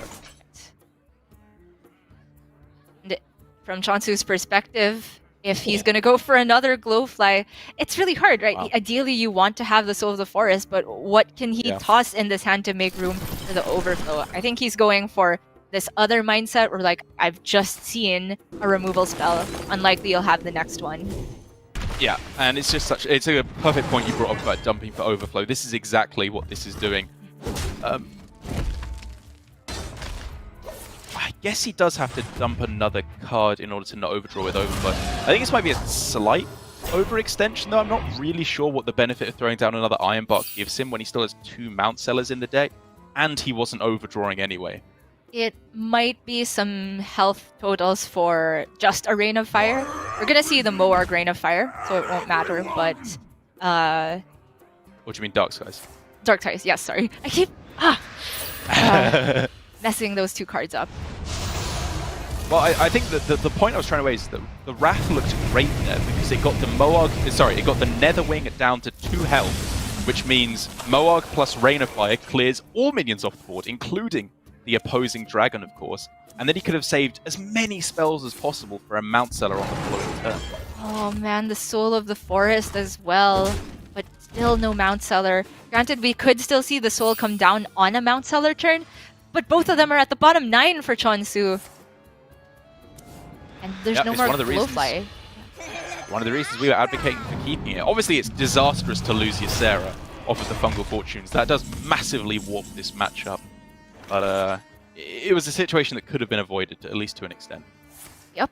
And from che0nsu's perspective, if he's going to go for another Glowfly, it's really hard, right? Wow. Ideally, you want to have the Soul of the Forest, but what can he toss in this hand to make room for the overflow? I think he's going for this other mindset where, like, I've just seen a removal spell. Unlikely you'll have the next one. Yeah, and it's just such... It's a perfect point you brought up about dumping for overflow. This is exactly what this is doing. I guess he does have to dump another card in order to not overdraw with overflow. I think this might be a slight overextension, though. I'm not really sure what the benefit of throwing down another Iron Bark gives him when he still has 2 Mount Sellers in the deck, and he wasn't overdrawing anyway. It might be some health totals for just a Rain of Fire. We're going to see the Moarg Rain of Fire, so it won't matter, but... What do you mean, Dark Skies? Dark Skies, yes, sorry. I keep... messing those 2 cards up. Well, I think that the point I was trying to raise is that the Wrath looked great there because it got the it got the Netherwing down to 2 health, which means Moarg plus Rain of Fire clears all minions off the board, including the opposing dragon, of course. And then he could have saved as many spells as possible for a Mount Seller on the following turn. Oh man, the Soul of the Forest as well, but still no Mount Seller. Granted, we could still see the Soul come down on a Mount Seller turn, but both of them are at the bottom 9 for che0nsu. And there's no more Glowfly. One of the reasons we were advocating for keeping it. Obviously, it's disastrous to lose Ysera off of the Fungal Fortunes. That does massively warp this matchup. But it was a situation that could have been avoided, at least to an extent. Yep.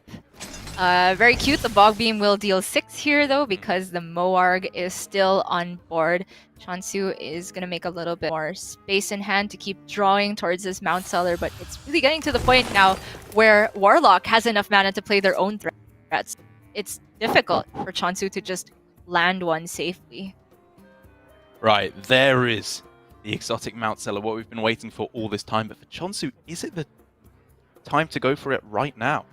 Very cute. The Bog Beam will deal 6 here though because the Moarg is still on board. che0nsu is going to make a little bit more space in hand to keep drawing towards this Mount Seller, but it's really getting to the point now where Warlock has enough mana to play their own threats. It's difficult for che0nsu to just land one safely. Right, there is the exotic Mount Seller, what we've been waiting for all this time. But for che0nsu, is it the time to go for it right now?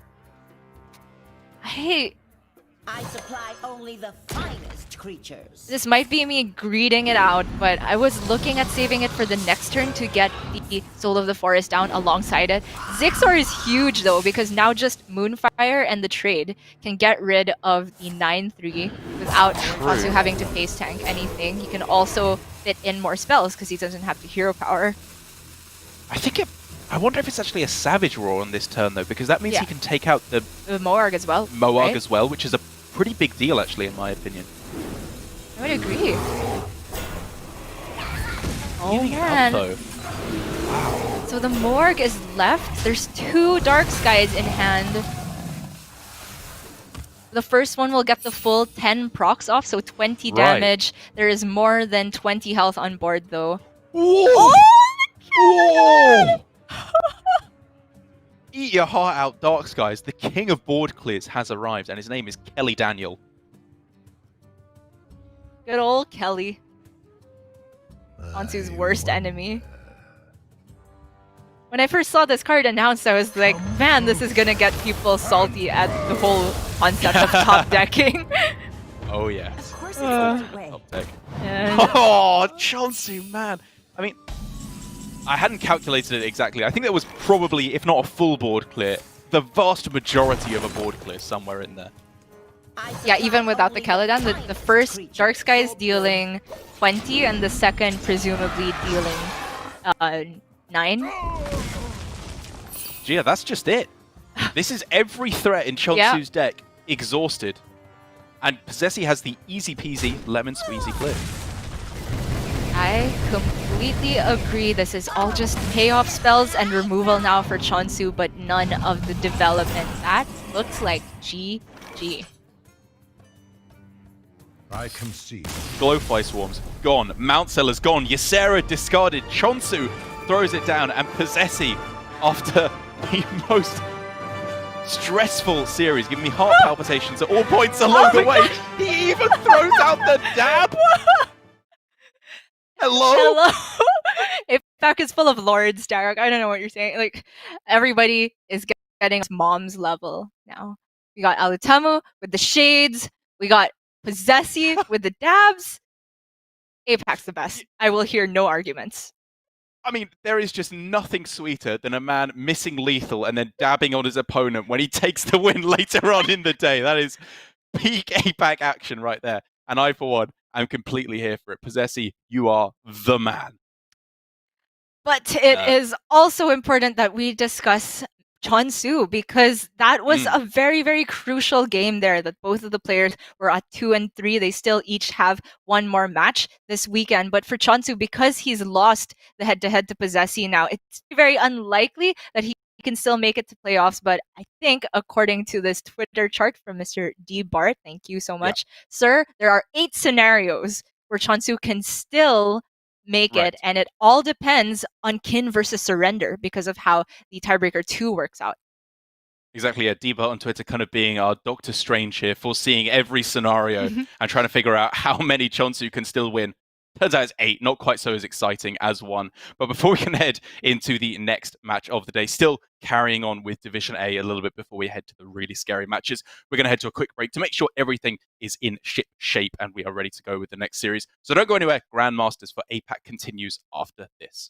I supply only the finest creatures. This might be me greeting it out, but I was looking at saving it for the next turn to get the Soul of the Forest down alongside it. Zixor is huge though, because now just Moonfire and the trade can get rid of the 9/3 without che0nsu having to face tank anything. He can also fit in more spells because he doesn't have the hero power. I wonder if it's actually a Savage Roar on this turn though, because that means he can take out the Moarg as well. Moarg as well, which is a pretty big deal actually in my opinion. I would agree. Oh man. Wow. So the Moarg is left. There's 2 Dark Skies in hand. The first one will get the full 10 procs off, so 20 damage. There is more than 20 health on board though. Whoa! Whoa! Eat your heart out, Dark Skies. The king of board clears has arrived, and his name is Kelly Daniel. Good old Kelly. che0nsu's worst enemy. When I first saw this card announced, I was like, man, this is gonna get people salty at the whole concept of top decking. Oh yes. Of course it's the way. Top deck. And Oh, che0nsu, man. I mean, I hadn't calculated it exactly. I think there was probably, if not a full board clear, the vast majority of a board clear somewhere in there. yeah, even without the Caladan, the first Dark Sky is dealing 20 and the second presumably dealing 9. Gia, that's just it. This is every threat in che0nsu's deck exhausted. And Posesi has the easy peasy lemon squeezy clear. I completely agree. This is all just payoff spells and removal now for che0nsu, but none of the development. That looks like GG. I concede. Glowfly Swarms, gone. Mount Seller's gone. Ysera discarded. che0nsu throws it down. And Posesi, after the most stressful series, giving me heart palpitations at all points along the way, he even throws out the dab! Hello? APAC is full of lords, Darek. I don't know what you're saying. Like, everybody is getting mom's level now. We got Alutamu with the shades. We got Posesi with the dabs. APAC's the best. I will hear no arguments. I mean, there is just nothing sweeter than a man missing lethal and then dabbing on his opponent when he takes the win later on in the day. That is peak APAC action right there. And I, for one, I'm completely here for it. Posesi, you are the man. But it is also important that we discuss che0nsu because that was a very, very crucial game there that both of the players were at 2 and 3. They still each have one more match this weekend. But for che0nsu, because he's lost the head-to-head to Posesi now, it's very unlikely that he can still make it to playoffs. But I think, according to this Twitter chart from Mr. D. Bart, thank you so much, sir, there are 8 scenarios where che0nsu can still make it, and it all depends on kin versus surrender because of how the tiebreaker 2 works out. Exactly, yeah. D-Bart on Twitter kind of being our Doctor Strange here, foreseeing every scenario and trying to figure out how many che0nsu can still win. Turns out it's 8, not quite so as exciting as 1. But before we can head into the next match of the day, still carrying on with Division A a little bit before we head to the really scary matches, we're going to head to a quick break to make sure everything is in ship shape and we are ready to go with the next series. So don't go anywhere. Grandmasters for APAC continues after this.